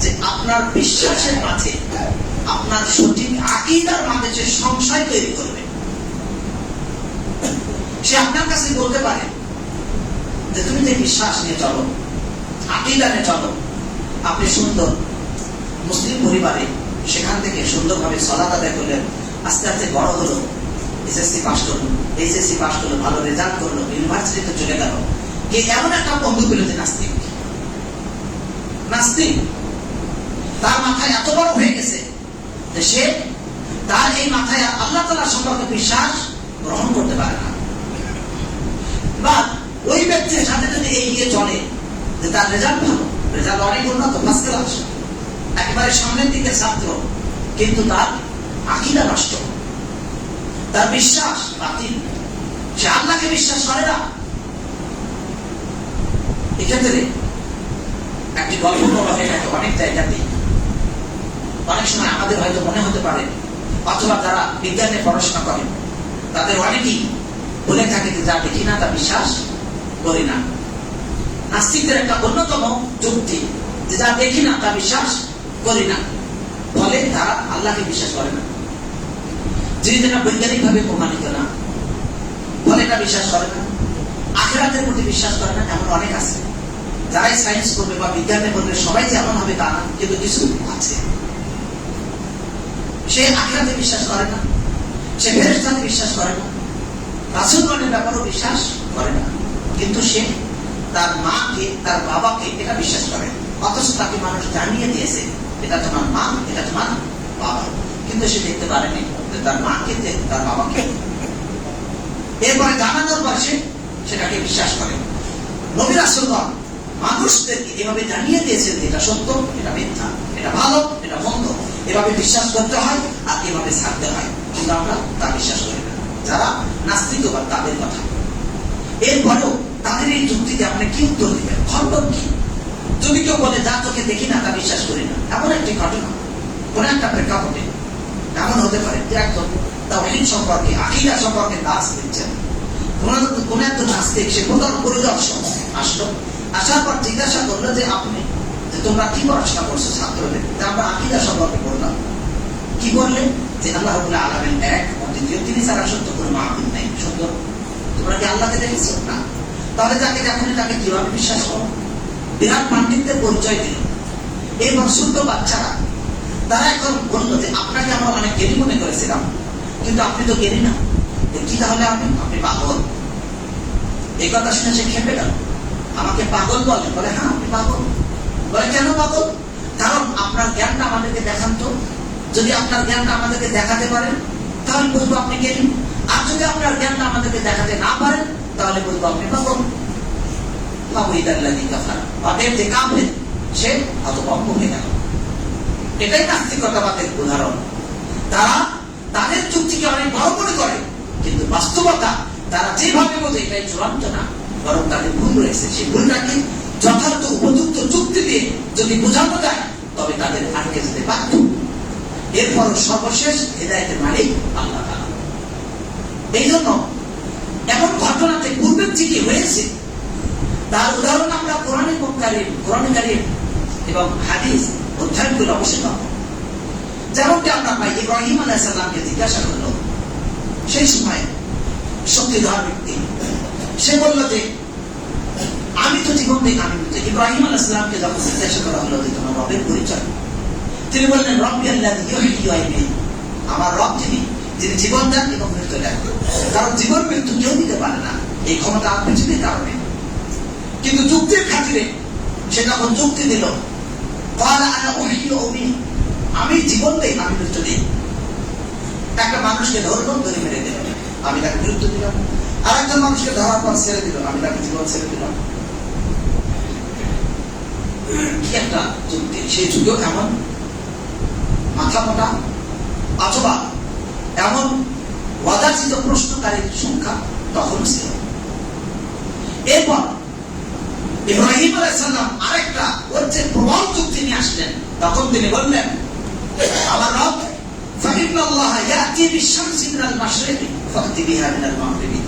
যে আপনার বিশ্বাসের মাঝে, আপনার সঠিক আকীদার মাঝে সে সংশয় তৈরি করবে। সে আপনার কাছে বলতে পারে যে তুমি যে বিশ্বাস নিয়ে চলো, আকীদা নিয়ে চলো, আপনি সুন্দর মুসলিম পরিবারে, সেখান থেকে সুন্দরভাবে সালাত আদায় করলেন, আস্তে আস্তে বড় হলো, এসএসসি পাস করলো, এইচএসসি পাস করলো, ভালো রেজাল্ট করলো, ইউনিভার্সিটিতে চলে গেল, কে এমন একটা বন্ধু পেল যে নাস্তিক। নাস্তিক তার মাথায় এত বড় হয়ে গেছে যে সে তার এই মাথায় আল্লাহ তাআলা সম্পর্কে বিশ্বাস গ্রহণ করতে পারে না। বা ওই ব্যক্তির সাথে যদি এগিয়ে চলে যে তার রেজাল্ট ভালো, রেজাল্ট অনেক উন্নত, ফার্স্ট ক্লাস, একেবারে সামনের দিকে ছাত্র, কিন্তু তার আকীদা নষ্ট, তার বিশ্বাস বাতিল, সে আল্লাহকে বিশ্বাস করে না। এক্ষেত্রে একটি গল্প বলা হয়ে থাকে অনেক জায়গাতেই। অনেক সময় আমাদের হয়তো মনে হতে পারে, অথবা যারা বিজ্ঞানে পড়াশোনা করেন তাদের অনেকেই বলে থাকে যে যা দেখি না তা বিশ্বাস করি না। নাস্তিকদের একটা অন্যতম যুক্তি যে যা দেখি না তা বিশ্বাস করি না, ফলে তারা আল্লাহকে বিশ্বাস করে না। জিনিসটা বৈজ্ঞানিক ভাবে প্রমাণিত না, ফলে এটা বিশ্বাস করে না। আখিরাতের প্রতি বিশ্বাস করে না, এমন অনেক আছে। যারাই সায়েন্স করবে বা বিজ্ঞানে করবে সবাই যে এমন হবে তা না, কিন্তু কিছু আছে। সে আখিরাতে বিশ্বাস করে না, সে ফেরেশতাতে বিশ্বাস করে না, রাসূলগণের ব্যাপারেও বিশ্বাস করে না, কিন্তু সে তার মাকে, তার বাবাকে এটা বিশ্বাস করে। অথচ তাকে মানুষ জানিয়ে দিয়েছে এটা তোমার মা, এটা তোমার বাবা, কিন্তু সে দেখতে পারেনি যে তার মাকে, তার বাবাকে। এরপরে জানানোর পর সে সেটাকে বিশ্বাস করে। নবী রাসূলগণ মানুষদেরকে এভাবে জানিয়ে দিয়েছেন এটা সত্য, এটা মিথ্যা, এটা ভালো, এটা মন্দ, এভাবে বিশ্বাস করতে হয় আর এভাবে ছাড়তে হয়, কিন্তু আমরা তা বিশ্বাস করি না। যারা নাস্তিক বা তাদের কথা। এরপরেও তাদের এই যুক্তিতে আপনি কি উত্তর দিবেন? খণ্ডন কি? যদি কেউ বলে যা চোখে দেখি না তা বিশ্বাস করি না, এমন একটি ঘটনা, কোন একটা প্রেক্ষাপটে এমন হতে পারে যে একজন তাওহীদ সম্পর্কে, আকীদা সম্পর্কে ক্লাস দিচ্ছেন, কোন একজন নাস্তিক সে প্রধান পরিদর্শক আসলো, আসার পর জিজ্ঞাসা করলো যে আপনি যে তোমরা কি পড়াশোনা করছো ছাত্রদের? আমরা আকীদা সম্পর্কে বললাম। কি বললেন? যে আল্লাহ রাব্বুল আলামিন এক, দ্বিতীয়, তিনি ছাড়া সত্য কোনো মাবুদ নেই। সত্য? তোমরা কি আল্লাহকে দেখেছো? না। তাহলে যাকে দেখনি তাকে কিভাবে বিশ্বাস করো? বিরাট পাণ্ডিত্যের পরিচয় দিল। এরপর ছোট্ট বাচ্চারা তারা এখন বললো যে আপনাকে আমরা অনেক জ্ঞানী মনে করেছিলাম, কিন্তু আপনি তো জ্ঞানী না, কি তাহলে আপনি পাগল? এই কথা শুনে সে খেপে গেল। আমাকে পাগল বলে? বলে হ্যাঁ আপনি পাগল। বলে কেন পাগল? কারণ আপনার জ্ঞানটা আমাদেরকে দেখান তো, যদি আপনার জ্ঞানটা আমাদেরকে দেখাতে পারেন তাহলে বুঝবো আপনি জ্ঞানী, আর যদি আপনার জ্ঞানটা আমাদেরকে দেখাতে না পারেন তাহলে বুঝবো আপনি পাগল। সে হতভম্ব হয়ে গেল। এটাই নাস্তিকতাবাদের উদাহরণ। তারা তাদের যুক্তিকে অনেক বড় মনে করে, কিন্তু বাস্তবতা তারা যেভাবে বোঝে এটাই চূড়ান্ত না, বরং তাদের ভুল রয়েছে। সেই ভুলটাকে যথার্থ উপযুক্ত যুক্তি দিয়ে যদি বোঝানো যায় তবে তাদের আটকে যেতে বাধ্য। এরপর সর্বশেষ হেদায়েতের মালিক আল্লাহ তাআলা। এই জন্য এমন ঘটনাতে পূর্বের চিঠি হয়েছে, তার উদাহরণ আমরা কোরআনে কারীম এবং হাদিস অধ্যয়ন করে অবশ্যই পাবো। যেমনটি আমরা পাই, ইব্রাহিম আলাইহিস সালামকে জিজ্ঞাসা করলো সেই সময় শক্তিধর ব্যক্তি, সে বলল যে আমি তো জীবন দিই, আমি তো। ইব্রাহিম আলাইহিস সালামকে যখন জিজ্ঞাসা করা হলো যে তোমার রবের পরিচয়, তিনি বললেন রব্বি আল্লাযী ইউহয়ী ওয়া ইউমীত, আমার রব যিনি জীবন দেন এবং মৃত্যু দেন। কারণ জীবন মৃত্যু কেউ দিতে পারে না, এই ক্ষমতা পৃথিবীর কারণে। কিন্তু যুক্তির খাতিরে সে যখন যুক্তি দিল, ক্বালা আনা উহয়ী ওয়া উমীত, আমি জীবন দেই, আমি মৃত্যু দিই। একটা মানুষকে ধরলো, ধরে মেরে দিল, আমি তাকে মৃত্যু দিলাম। আর একজন মানুষকে ধরার পর ছেড়ে দিল, আমি তাকে জীবন ছেড়ে দিলাম। কি একটা যুক্তি! সেই যুগেও এমন মাথা মোটা অথবা এমন অযাচিত প্রশ্নকারীর সংখ্যা তখন ছিল। এরপর ইব্রাহিম আলাইহিস সালাম আরেকটা ওর যে প্রবল যুক্তি নিয়ে আসলেন, তখন তিনি বললেন আমার রব ফাইন্নাল্লাহ ইয়াতি বিশ-শামসি মিনাল মাশরিকি ফাতি বিহা মিনাল মাগরিবি,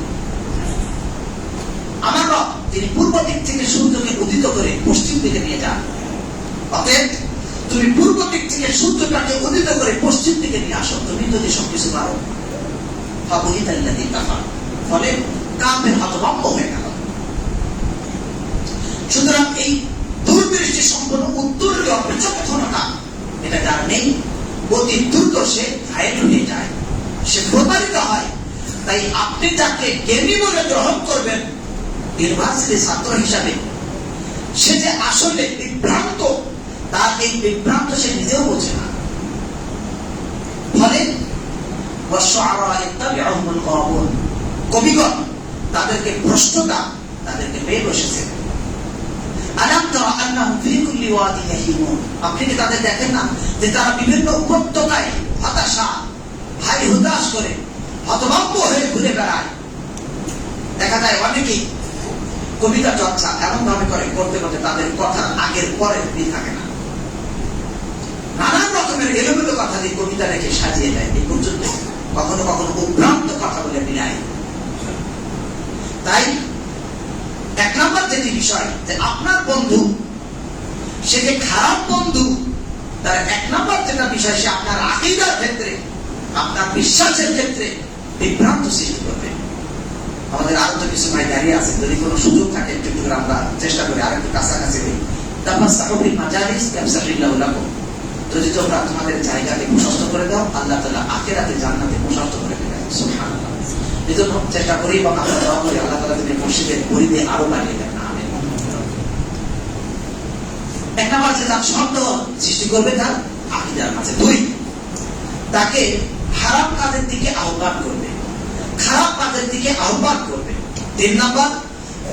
আমার রব তিনি পূর্ব দিক থেকে সূর্যকে উদিত করে পশ্চিম দিকে নিয়ে যান। অতএব তুমি পূর্ব দিক থেকে সূর্যটাকে উদিত করে পশ্চিম দিকে নিয়ে আসো, তুমি যদি সবকিছু পারো। ফাবুহিতাল্লাযী কাফার, ফলে কাফের হতভম্ব হয়ে গেল। সুতরাং এই দূরদৃষ্টি সম্পন্ন উত্তরীয় বিচক্ষণতা এটা যার নেই, অতি দ্রুত সে ঘায়েল হয়ে যায়, সে প্রতারিত হয়। তাই আপনি যাকে জ্ঞানী বলে গ্রহণ করবেন ইউনিভার্সিটি ছাত্র হিসাবে, সে যে আসলে বিভ্রান্ত, তার এই বিভ্রান্ত সে নিজেও বোঝে না। ফলে কবিগণ তাদেরকে ভ্রষ্টতা তাদেরকে পেয়ে বসেছে। আলাম তারা আন্নাহুম ফী কুল্লি ওয়াদিন ইয়াহিমুন, আপনি কি তাদের দেখেন না যে তারা বিভিন্ন উপত্যকায় হতাশা হাই হুতাশ করে হতভম্ব হয়ে ঘুরে বেড়ায়। দেখা যায় অনেকেই কবিতা চর্চা এমন ভাবে করে করতে করতে তাদের কথার আগের পরের মিল থাকে না, নানান রকমের এলোমেলো কথা দিয়ে কবিতা রেখে সাজিয়ে দেয়। এই পর্যন্ত কখনো কখনো উদ্ভ্রান্ত কথা বলে বিনায়। তাই এক নম্বর যেটি বিষয় যে আপনার বন্ধু সে যে খারাপ বন্ধু, তার এক নম্বর যেটা বিষয় সে আপনার আকীদার ক্ষেত্রে আপনার বিশ্বাসের ক্ষেত্রে বিভ্রান্ত সৃষ্টি করবে। আমাদের আরো তো কিছু ভাই দাঁড়িয়ে আছে, যদি কোনো সুযোগ থাকে একটু একটু আমরা চেষ্টা করি আর একটু কাছাকাছি দিই। তারপর সাহাবী মাজালিস কামসারিল্লাহু লাকুম, যদি তোমরা তোমাদের জায়গাকে প্রশস্ত করে দাও আল্লাহ তাআলা আখিরাতে জান্নাতে প্রশস্ত করে দেবেন। সুবহানাল্লাহ। এজন্য চেষ্টা করি এবং আমরা দোয়া করি আল্লাহ তাআলা যদি মসজিদের পরিধি আরো বাড়িয়ে দেন। আমিন। এক নম্বর যে তার শব্দ সৃষ্টি করবে তার আকীদার মাঝে। দুই, তাকে হারাম কাজের দিকে আহ্বান করবে, খারাপ কাজের দিকে আহ্বান করবে। তিন নম্বর,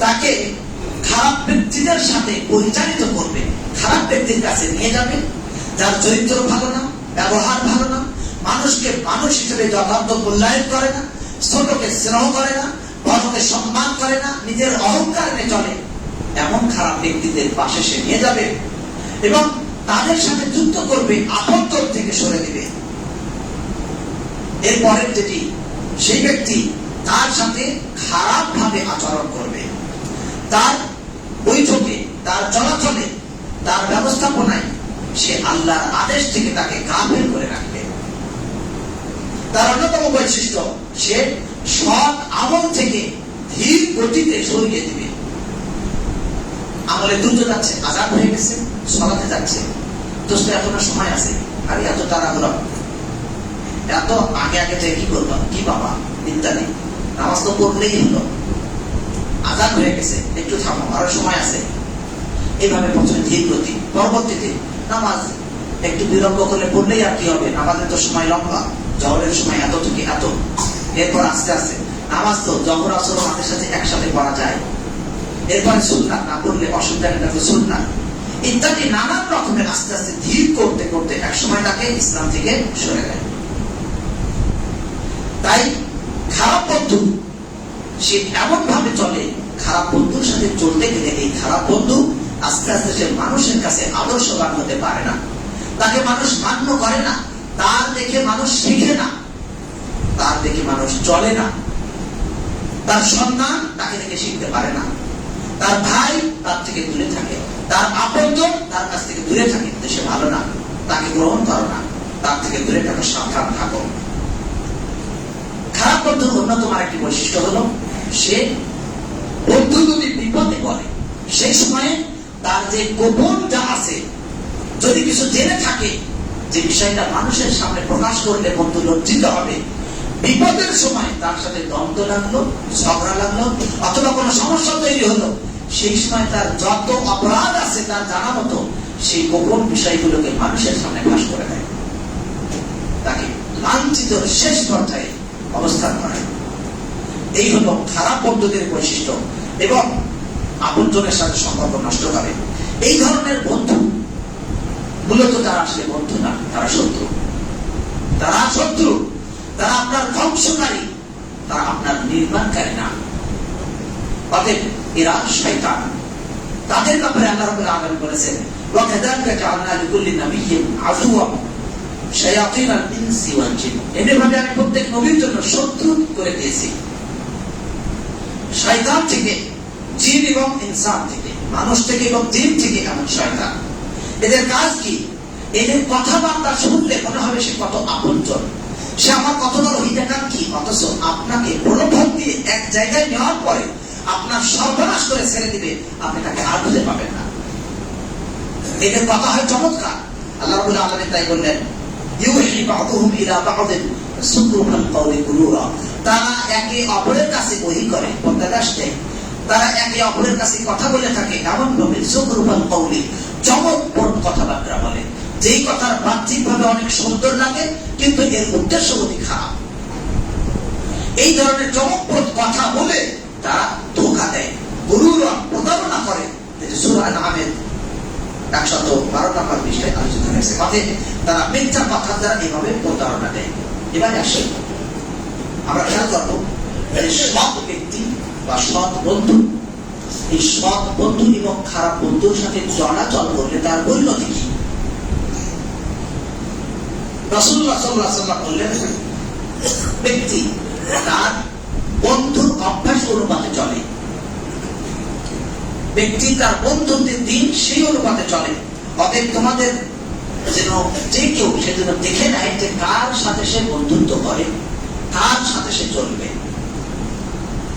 তাকে খারাপ ব্যক্তিদের সাথে পরিচালিত করবে, খারাপ ব্যক্তির কাছে নিয়ে যাবে যার চরিত্র ভালো না, ব্যবহার ভালো না, মানুষকে মানুষ হিসেবে যথার্থ মূল্যায়ন করে না, ছোটকে স্নেহ করে না, বড়কে সম্মান করে না, নিজের অহংকারে চলে, এমন খারাপ ব্যক্তিদের পাশে সে নিয়ে যাবে এবং তাদের সাথে যুদ্ধ করবে, আপত্তর থেকে সরে দিবে। এরপরের যেটি, সেই ব্যক্তি তার সাথে খারাপ ভাবে আচরণ করবে, তার বৈঠকে, তার চলাচলে, তার ব্যবস্থাপনায় সে আল্লাহর আদেশ থেকে তাকে গাফিল করে রাখবে। তার অন্যতম বৈশিষ্ট্য, সে সৎ আমল থেকে ধীর গতিতে সরিয়ে দিবে। আমলে দ্রুত যাচ্ছে, আজান হয়ে গেছে, সলাতে যাচ্ছে, দোস্ত এখনো সময় আছে, আর এত তাড়াহুড়ো, এত আগে আগে যে কি করবো, কি বাবা ইত্যাদি, নামাজ তো পড়লেই হলো, আজান হয়ে গেছে, একটু থামো, আরো সময় আছে। এইভাবে প্রথমে ধীর গতি, পরবর্তীতে নামাজ একটু বিলম্ব করলে পড়লেই আর কি হবে, নামাজের তো সময় লম্বা, জহরের সময় এত থেকে এত, এরপর আস্তে আস্তে নামাজ তো জহর আসর আমাদের সাথে একসাথে পড়া যায়, এরপরে সুন্নাত না পড়লে অসুবিধা নেই, তাকে সুন্নাত ইত্যাদি নানান রকমের আস্তে আস্তে ধীর করতে করতে এক সময় তাকে ইসলাম থেকে সরে যায়। তাই খারাপ বন্ধু সে এমন ভাবে চলে, খারাপ বন্ধুর সাথে চলতে গেলে এই খারাপ বন্ধু আস্তে আস্তে সে মানুষের কাছে আদর্শবান হতে পারে না, তাকে মানুষ মান্য করে না, তার দেখে মানুষ শিখে না, তার দেখে মানুষ চলে না, তার সন্তান তাকে দেখে শিখতে পারে না, তার ভাই তার থেকে দূরে থাকে, তার আপনজন তার কাছ থেকে দূরে থাকে, কিন্তু সে ভালো না, তাকে গ্রহণ করো না, তার থেকে দূরে থাকো, সাবধান থাকো। খারাপ বন্ধুর অন্যতম আরেকটি বৈশিষ্ট্য হলো, সে বন্ধু যদি বিপদে পড়ে সেই সময়ে তার যে গোপন যা আছে, যদি কিছু জেনে থাকে যে বিষয়টা মানুষের সামনে প্রকাশ করলে বন্ধু লজ্জিত হবে, বিপদের সময় তার সাথে দ্বন্দ্ব লাগলো, ঝগড়া লাগলো, অথবা কোনো সমস্যা তৈরি হলো, সেই সময় তার যত অপরাধ আছে তার জানা মতো সেই গোপন বিষয়গুলোকে মানুষের সামনে ফাঁস করে দেয়, তাকে লাঞ্ছিত শেষ পর্যায়ে অবস্থান করে। এই হলো খারাপ বন্ধুদের বৈশিষ্ট্য এবং আপনজনের সাথে সম্পর্ক নষ্ট করে। এই ধরনের বন্ধু মূলত তারা আসলে বন্ধু না, তারা শত্রু, তারা শত্রু, তারা আপনার ধ্বংসকারী, তারা আপনার নির্মাণকারী না। অতএব এরা শয়তান, তাদের ব্যাপারে আল্লাহ রাব্বুল আলামিন বলেছেন, ওয়া কাযালিকা জাআলনা লিকুল্লি নাবিয়্যিন আদুওয়ান শায়াতিনাল ইনসি ওয়াল জিন, এভাবে আমি প্রত্যেক নবীর জন্য শত্রু করে দিয়েছি শয়তান থেকে, জিন এবং ইনসান থেকে, মানুষ থেকে এবং জিন থেকে। এমন শয়তান, এদের কাজ কি? এদের কথাবার্তা শুনলে মনে হবে সে কত আপনজন, সে আমার কত বড় হিতাকাঙ্ক্ষী, অথচ আপনাকে প্রলোভন দিয়ে এক জায়গায় নেওয়ার পরে আপনার সর্বনাশ করে ছেড়ে দিবে, আপনি তাকে আর খুঁজে পাবেন না। এদের কথা হয় চমৎকার। আল্লাহ রাব্বুল আলামিন তাই বললেন, ইউহি বা'দুহুম ইলা বা'দিন সুকরুফাল কওলি গুরুরা, তারা একে অপরের কাছে ওহী করে, পর্দাদাস দেয়, তারা একে অপরের কাছে কথা বলে থাকে এমন ভাবে সুকরুফাল কওলি, চমকপ্রদ কথাবার্তা বলে, যেই কথার বাহ্যিকভাবে অনেক সুন্দর লাগে কিন্তু এর উদ্দেশ্য অতি খারাপ। এই ধরনের চমকপ্রদ কথা বলে তারা ধোঁকা দেয়, গুরুরা প্রতারণা করে, সূরা আন-নামের 112 নম্বর পৃষ্ঠায় আলোচিত হয়েছে। অতএব তারা মিথ্যা কথা দ্বারা এভাবে প্রতারণা দেয়। এবার আসে আমরা খেয়াল করবো সৎ ব্যক্তি বা সৎ বন্ধু, এই সৎ বন্ধু এবং খারাপ বন্ধুর সাথে চলাচল করলে তার পরিণতি কি? রাসূলুল্লাহ সাল্লাল্লাহু আলাইহি ওয়াসাল্লাম বললেন, ব্যক্তি তার বন্ধুর অভ্যাস অনুপাতে চলে, ব্যক্তি তার বন্ধুদের দিন সেই অনুপাতে চলে। অতএব তোমাদের যেন যে কেউ সে যেন দেখে নেয় যে কার সাথে সে বন্ধুত্ব করে, কার সাথে সে চলবে।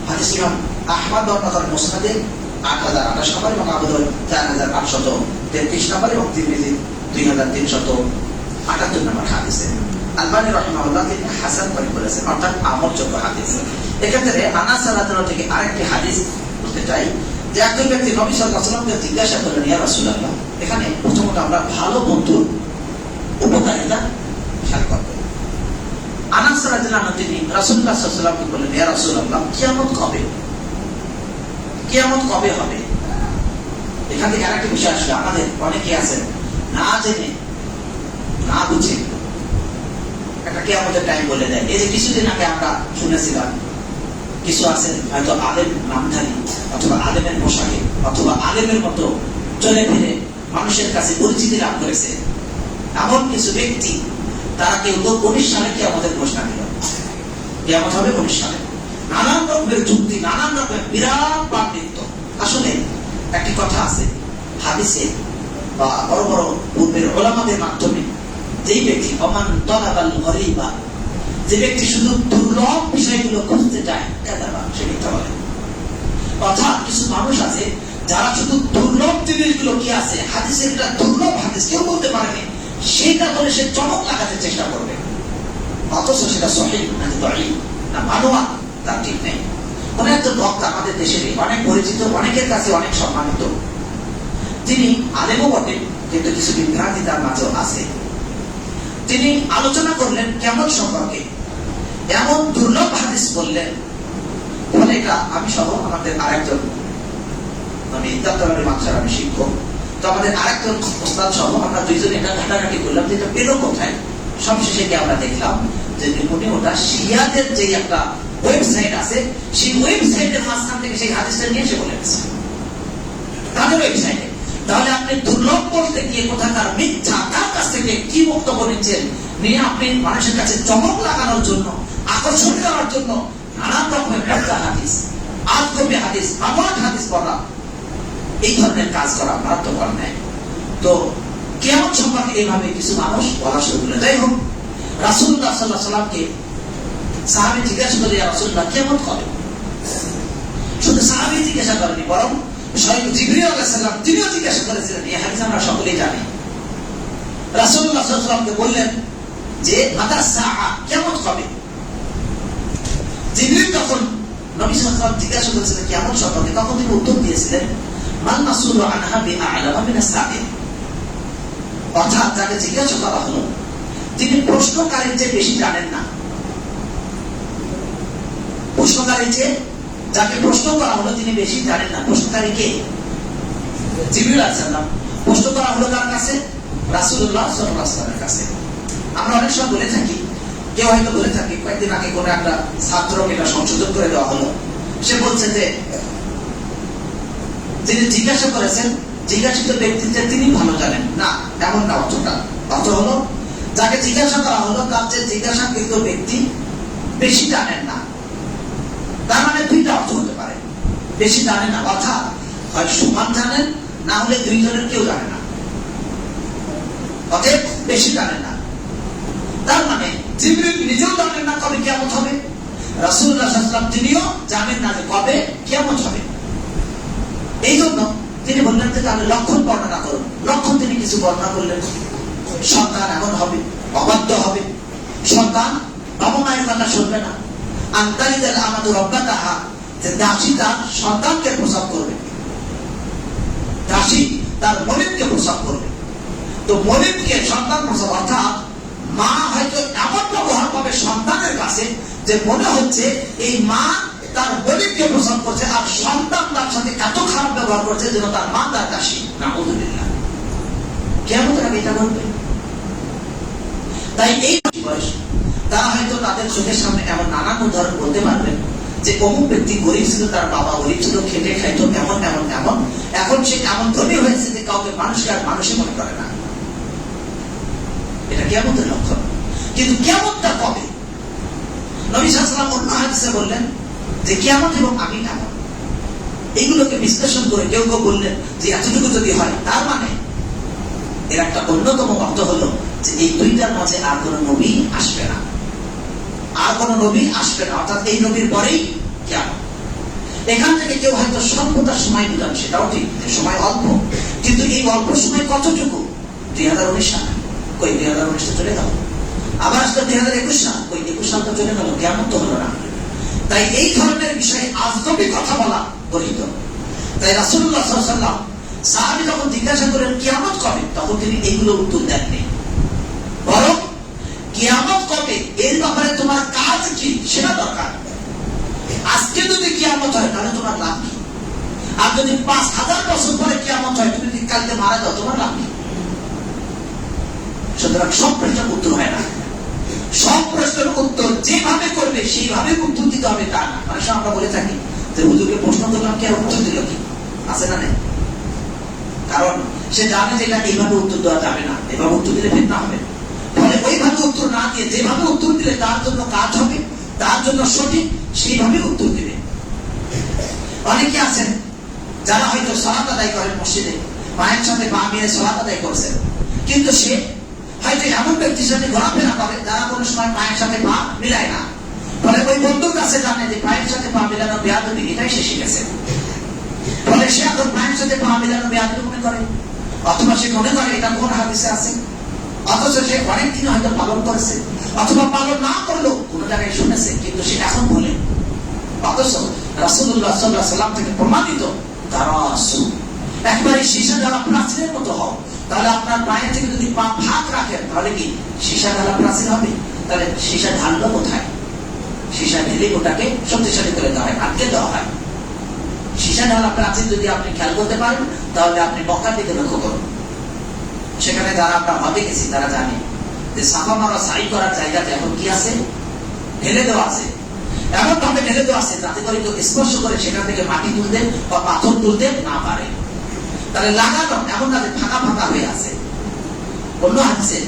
হাদিস ইমাম আহমদ বর্ণনা মুসনাদে 8028 নম্বর এবং আবু দাউদ 4833 নম্বর এবং তিরমিজি 2378 নম্বর হাদিসে। আলবানী রাহিমাহুল্লাহ তিনি হাসান করে বলেছেন, অর্থাৎ আমলযোগ্য হাদিস। এক্ষেত্রে আনাস রাদিয়াল্লাহু থেকে আরেকটি হাদিস বলতে চাই যে একজন ব্যক্তি নবী সাল্লাল্লাহু আলাইহি ওয়াসাল্লামকে জিজ্ঞাসা করলেন, ইয়া রাসূলুল্লাহ, এখানে প্রথমত আমরা ভালো বন্ধুর উপকারিতা খেয়াল করব। আনাস রাদিয়াল্লাহু আনহু তিনি রাসূলুল্লাহ সাল্লাল্লাহু আলাইহি ওয়াসাল্লামকে বললেন, ইয়া রাসূলুল্লাহ, কিয়ামত কবে? কিয়ামত কবে হবে? এখান থেকে আরেকটি বিষয় আসলে আমাদের অনেকে আছেন না জেনে না বুঝে একটা কিয়ামতের টাইম বলে দেয়। এই যে কিছুদিন আগে আমরা শুনেছিলাম কিছু আছেন হয়তো আলেম নামধারী অথবা আলেমের পোশাকে অথবা আলেমের মতো চলে ফিরে মানুষের কাছে পরিচিতি লাভ করেছে এমন কিছু ব্যক্তি, তারা কেউ তো 19 সালে কিয়ামতের ঘোষণা দিল, কিয়ামত হবে 19 সালে। নানান রকমের যুক্তি, নানান রকমের বিরাট পাণ্ডিত্য। আসলে একটি কথা আছে হাদিসে বা বড় বড় পূর্বের উলামাদের মাধ্যমে, যেই ব্যক্তি ওমান তালাবাল গরিবা, যে ব্যক্তি শুধু দুর্লভ বিষয়গুলো খুঁজতে যায়, কাযাবা, সে মিথ্যা বলে। অর্থাৎ কিছু মানুষ আছে যারা শুধু দুর্লভ জিনিসগুলো কি আছে হাদিসের একটা দুর্লভ হাদিস কেউ বলতে পারেনি, সেটা বলে সে চমক লাগাতে চেষ্টা করবে, অথচ সেটা সহিহ না দাঈফ না মানওয়া তার ঠিক নেই। কোন একজন বক্তা আমাদের দেশের অনেক পরিচিত, অনেকের কাছে অনেক সম্মানিত, তিনি আলেমও বটে কিন্তু কিছু বিভ্রান্তি তার মাঝেও আছে। তিনি আলোচনা করলেন কেমন সম্পর্কে, এমন দুর্লভ হাদিস বললেন, বলে এটা আমি সহ আমাদের আরেকজন, আমি দপ্তরের মাদ্রাসার আমি শিক্ষক, তো আমাদের আরেকজন ওস্তাদ সহ আমরা দুইজন এটা ঘাটাঘাটি করলাম যে এটা পেলো কোথায়। সবশেষে কি আমরা দেখলাম যে উনি ওটা শিয়াদের যে একটা ওয়েবসাইট আছে, সেই ওয়েবসাইটের মাঝখান থেকে সেই হাদিসটা নিয়ে এসে বলে গেছে তাদের ওয়েবসাইটে। তাহলে আপনি দুর্লভ বলতে গিয়ে কোথাকার মিথ্যা কার কাছ থেকে কি বক্তব্য নিচ্ছেন, নিয়ে আপনি মানুষের কাছে চমক লাগানোর জন্য, আকর্ষণ করার জন্য নানান রকমের মিথ্যা হাদিস, আজগবি হাদিস, বানোয়াট হাদিস বলা, এই ধরনের কাজ করা মারাত্মক অন্যায়। তো কিয়ামত সম্পর্কে এইভাবে কিছু মানুষ বলা শুরু করলো। যাই হোক, রাসূলুল্লাহ সাল্লাল্লাহু আলাইহি ওয়াসাল্লামকে সাহাবী জিজ্ঞাসা করলেন, ইয়া রাসূলুল্লাহ, কিয়ামত কবে? শুধু সাহাবী জিজ্ঞাসা করেনি, বরং স্বয়ং জিবরীল আলাইহিস সালাম তিনিও জিজ্ঞাসা করেছিলেন। এই হাদিস আমরা সকলেই জানি। রাসূলুল্লাহ সাল্লাল্লাহু আলাইহি ওয়াসাল্লামকে বললেন যে মাতা সাআ, কিয়ামত কবে? জিবরীল তখন নবী সাল্লাল্লাহু আলাইহি ওয়াসাল্লাম জিজ্ঞাসা করেছিলেন কিয়ামত সম্পর্কে, তখন তিনি উত্তর দিয়েছিলেন, মান মাসউলু আনহা বিআ'লামা মিনাস সাইল। অর্থাৎ যাকে জিজ্ঞাসা করা হলো তিনি প্রশ্নকারীর চেয়ে বেশি জানেন না। প্রশ্নকারীর চেয়ে যাকে প্রশ্ন করা হলো তিনি বেশি জানেন না। প্রশ্নকারী কে? জিবরীল আলাইহিস সালাম। প্রশ্ন করা হলো কার কাছে? রাসূলুল্লাহ সাল্লাল্লাহু আলাইহি ওয়াসাল্লামের কাছে। আমরা অনেক সময় বলে থাকি, কেউ হয়তো বলে থাকি, কয়েকদিন আগে কোনো একটা ছাত্রকে এটা সংশোধন করে দেওয়া হলো, সে বলছে যে যিনি জিজ্ঞাসা করেছেন জিজ্ঞাসিত ব্যক্তির চেয়ে তিনি ভালো জানেন না, এমন না। অর্থটা অর্থ হলো যাকে জিজ্ঞাসা করা হলো তার চেয়ে জিজ্ঞাসাকৃত ব্যক্তি বেশি জানেন না। তার মানে দুইটা অর্থ হতে পারে, বেশি জানেন না অর্থাৎ হয় সমান জানেন, না হলে দুইজনের কেউ জানে না, অতএব বেশি জানেন না। তার মানে জিবরীল নিজেও জানেন না কবে কিয়ামত হবে, রাসূলুল্লাহ সাল্লাল্লাহু আলাইহি ওয়াসাল্লাম তিনিও জানেন না যে কবে কিয়ামত হবে। এই জন্য তিনি বললেন যে তাহলে লক্ষণ বর্ণনা করুন। লক্ষণ তিনি কিছু বর্ণনা করলেন, সন্তান এমন হবে, অবাধ্য হবে, সন্তান বাবা মায়ের কথা শুনবে না, আনতালিদাল আমাতু রাব্বাতাহা, যে দাসী তার সন্তানকে প্রসব করবে, দাসী তার মনিবকে প্রসব করবে। তো মনিবকে সন্তান প্রসব অর্থাৎ মা হয়তো এমন ব্যবহার পাবে সন্তানের কাছে যে মনে হচ্ছে এই মা তার বলিকে পছন্দ করছে, আর সন্তান তার সাথে এত খারাপ ব্যবহার করছে যেন তার মা তার কাশি। নাউযুবিল্লাহ। কেমন তারা এটা বলবে? তাই এই বয়স তারা হয়তো তাদের চোখের সামনে এমন নানান উদাহরণ বলতে পারবেন যে অমুক ব্যক্তি গরিব ছিল, তার বাবা গরিব ছিল, খেটে খাইতো এমন এমন এমন, এখন সে এমন ধনী হয়েছে যে কাউকে মানুষকে আর মানুষই মনে করে না। এটা কিয়ামতের লক্ষণ। কিন্তু কিয়ামতটা কবে? নবী সাল্লাল্লাহু আলাইহি ওয়াসাল্লাম অন্য হাদিসে বললেন যে কিয়ামত এবং আমি এমন। এইগুলোকে বিশ্লেষণ করে কেউ কেউ বললেন যে এতটুকু যদি হয় তার মানে এর একটা অন্যতম অর্থ হলো যে এই দুইটার মাঝে আর কোন নবী আসবে না, আর কোন নবী আসবে না, অর্থাৎ এই নবীর পরেই কিয়ামত। এখান থেকে কেউ হয়তো স্বল্পতার সময় বুঝান, সেটাও ঠিক, সময় অল্প, কিন্তু এই অল্প সময় কতটুকু? 2019 সাল, কই 2019 চলে গেল, আবার আসলে 2021 সাল, কই 21 সাল তো চলে গেল, কিয়ামত তো হলো না। তাই এই ধরনের বিষয়ে আজনবী কথা বলা বর্জিত। তাই রাসূলুল্লাহ সাল্লাল্লাহু আলাইহি ওয়াসাল্লাম সাহাবী যখন জিজ্ঞাসা করেন কিয়ামত কবে, তখন তিনি এগুলো উত্তর দেননি, বরং কিয়ামত কবে এর ব্যাপারে তোমার কাজ কি সেটা দরকার। আজকে যদি কিয়ামত হয় তাহলে তোমার লাভ কি? আর যদি 5000 বছর পরে কিয়ামত হয়, তুমি যদি কালকে মারা যাও, তোমার লাভ কি? সুতরাং সব প্রশ্নের উত্তর হয় না, সব প্রশ্নের উত্তর যেভাবে করবে সেইভাবে উত্তর দিতে হবে তা না। মানে আমরা বলে থাকি যে হুজুরকে প্রশ্ন করলাম কি আর উত্তর দিল কি, আছে না নেই? কারণ সে জানে যে এটা এইভাবে উত্তর দেওয়া যাবে না, এভাবে উত্তর দিলে ফিতনা হবে। ফলে ওইভাবে উত্তর না দিয়ে যেভাবে উত্তর দিলে তার জন্য কাজ হবে, তার জন্য সঠিক, সেইভাবে উত্তর দিবে। অনেকে আছেন যারা হয়তো সালাত আদায় করেন মসজিদে, মায়ের সাথে পা মিলে সালাত আদায় করছেন, কিন্তু সে হয়তো এমন ব্যক্তির সাথে ঘোরাফেরা করে যারা কোনো সময় পায়ের সাথে পা মিলায় না। ফলে ওই বন্ধুর কাছে জানে যে পায়ের সাথে পা মিলানো বেয়াদবি, এটাই সে শিখেছে। ফলে সে এখন পায়ের সাথে পা মিলানো বেয়াদবি মনে করে, অথবা সে মনে করে এটা কোন হাদিসে আছে, অথচ সে অনেকদিন হয়তো পালন করেছে, অথবা পালন না করলেও কোনো জায়গায় শুনেছে, কিন্তু সে এখন বলে। অথচ রাসূলুল্লাহ সাল্লাল্লাহু আলাইহি ওয়াসাল্লাম থেকে প্রমাণিত তারাসু, একবারে সীসা জ্বালা প্রাচীরের মতো হও। তাহলে আপনার পায়ে থেকে যদি পা ফাঁক রাখেন তাহলে কি সীসা ঢালা প্রাচীর হবে? তাহলে সীসা ঢাললো কোথায়? সীসা ঢেলে ওটাকে শক্তিশালী করে দেওয়া হয়, আটকে দেওয়া হয়। সীসা ঢালা প্রাচীর যদি আপনি খেয়াল করতে পারেন তাহলে আপনি মক্কার দিকে লক্ষ্য করুন। সেখানে যারা আমরা হজে গেছি তারা জানে যে সাফা মারা সাই করার জায়গাতে এখন কি আছে? ঢেলে দেওয়া আছে, এমন ভাবে ঢেলে দেওয়া আছে যাতে করে কেউ স্পর্শ করে সেখান থেকে মাটি তুলতে বা পাথর তুলতে না পারে। তাহলে লাগানো এমন না যে ফাঁকা ফাঁকা হয়ে আছে। অন্য হাদিসে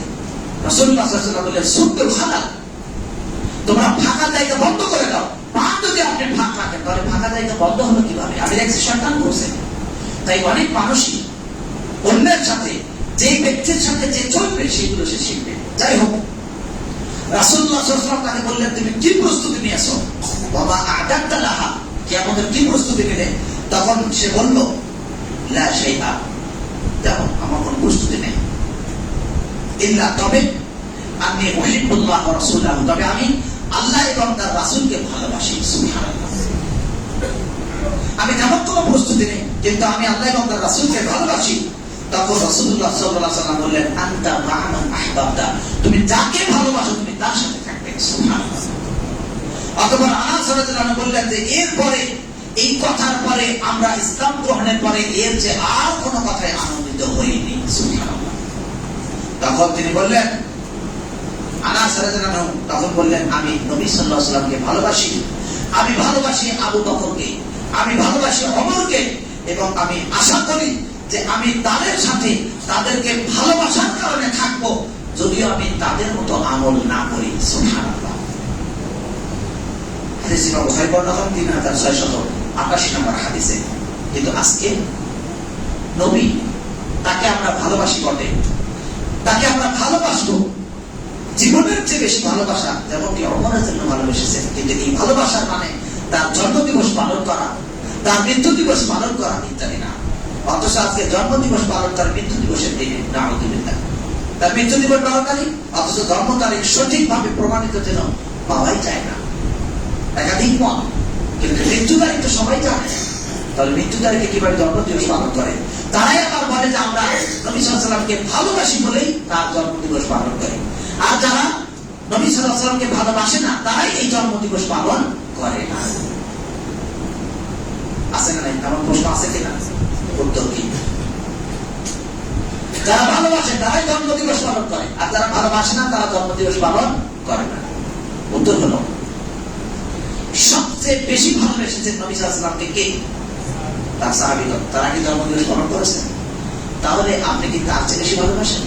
রাসূলুল্লাহ সাল্লাল্লাহু আলাইহি ওয়াসাল্লাম বলেন সুদ্দুল খালাল, তোমরা ফাঁকা জায়গা বন্ধ করে দাও। পা যদি আপনি ফাঁকা রাখেন তাহলে ফাঁকা জায়গা বন্ধ হলো কিভাবে? আমি দেখছি শয়তান করছে। তাই অনেক মানুষই অন্যের সাথে, যে ব্যক্তির সাথে যে চলবে সেগুলো সে শিখবে। যাই হোক, রাসূলুল্লাহ সাল্লাল্লাহু আলাইহি ওয়াসাল্লাম তাকে বললেন তুমি কি প্রস্তুতি নিয়েছো? বাবা আদাত্তা লাহা, কিয়ামতের কি প্রস্তুতি নিলে? তখন সে বলল লা শাইআ, দেখো আমার কোনো প্রস্তুতি নেই, ইল্লা তবে আমি উহিব্বুল্লাহ ওয়া রাসূলাহু, তবে আমি আল্লাহ এবং তার রাসূলকে ভালোবাসি। সুবহানাল্লাহ, আমি তেমন কোনো প্রস্তুতি নেই, কিন্তু আমি আল্লাহ এবং তার রাসূলকে ভালোবাসি। তখন রাসূলুল্লাহ সাল্লাল্লাহু আলাইহি ওয়াসাল্লাম বললেন আনতা মা'a মান আহবাবতা, তুমি যাকে ভালোবাসো তুমি তার সাথে থাকবে। সুবহানাল্লাহ। অতঃপর আনাস রাদিয়াল্লাহু আনহু বললেন যে এরপরে, এই কথার পরে আমরা ইসলাম গ্রহণের পরে এর যে আর কোনো কথায় আনন্দিত হইনি। সুবহানাল্লাহ। তখন তিনি বললেন, আনাস রাদিয়াল্লাহু আনহু তখন বললেন আমি নবী সাল্লাল্লাহু আলাইহি ওয়াসাল্লামকে ভালোবাসি, আমি ভালোবাসি আবু বকরকে, আমি ভালোবাসি ওমরকে, এবং আমি আশা করি যে আমি তাদের সাথে তাদেরকে ভালোবাসার কারণে থাকবো, যদিও আমি তাদের মতো আমল না করি। সুবহানাল্লাহ। হাদিস ইমাম বুখারী বর্ণনা করেন 3688 নম্বর হাদিসে। কিন্তু আজকে নবী, তাকে আমরা ভালোবাসি বটে, তাকে আমরা ভালোবাসবো জীবনের চেয়ে বেশি ভালোবাসা, যেমনটি ওমরের জন্য ভালোবেসেছেন, কিন্তু এই ভালোবাসার মানে তার জন্মদিবস পালন করা, তার মৃত্যু দিবস পালন করা ইত্যাদি না। অথচ আজকে জন্মদিবস পালন তার মৃত্যু দিবসের দিনে, নাউযুবিল্লাহ, তার মৃত্যু দিবস পালনকারী, অথচ জন্ম তারিখ সঠিকভাবে প্রমাণিত যেন পাওয়াই যায় না। একাধিক মত, কিন্তু মৃত্যু তারিখ তো সবাই জানে, তাহলে মৃত্যু তারিখে কিভাবে জন্মদিবস পালন করে? তারাই আবার বলে যে আমরা নবী সাল্লাল্লাহু আলাইহি ওয়াসাল্লামকে ভালোবাসি বলেই তার জন্মদিবস পালন করি। আর যারা নবী সাল্লাল্লাহু আলাইহি ওয়াসাল্লামকে ভালোবাসে না তারাই এই জন্মদিবস পালন করে না। আছে না নাই? আমার প্রশ্ন আছে কিনা? উত্তর কি? যারা ভালোবাসে তারাই জন্মদিবস পালন করে, আর যারা ভালোবাসে না তারা জন্মদিবস পালন করে না। উত্তর হলো সবচেয়ে বেশি ভালোবেসেছেন নবী সাল্লাল্লাহু আলাইহি ওয়াসাল্লামকে কে? তার সাহাবীগণ। তারা কি জন্মদিবস পালন করেছেন? তাহলে আপনি কি তার চেয়ে বেশি ভালোবাসেন?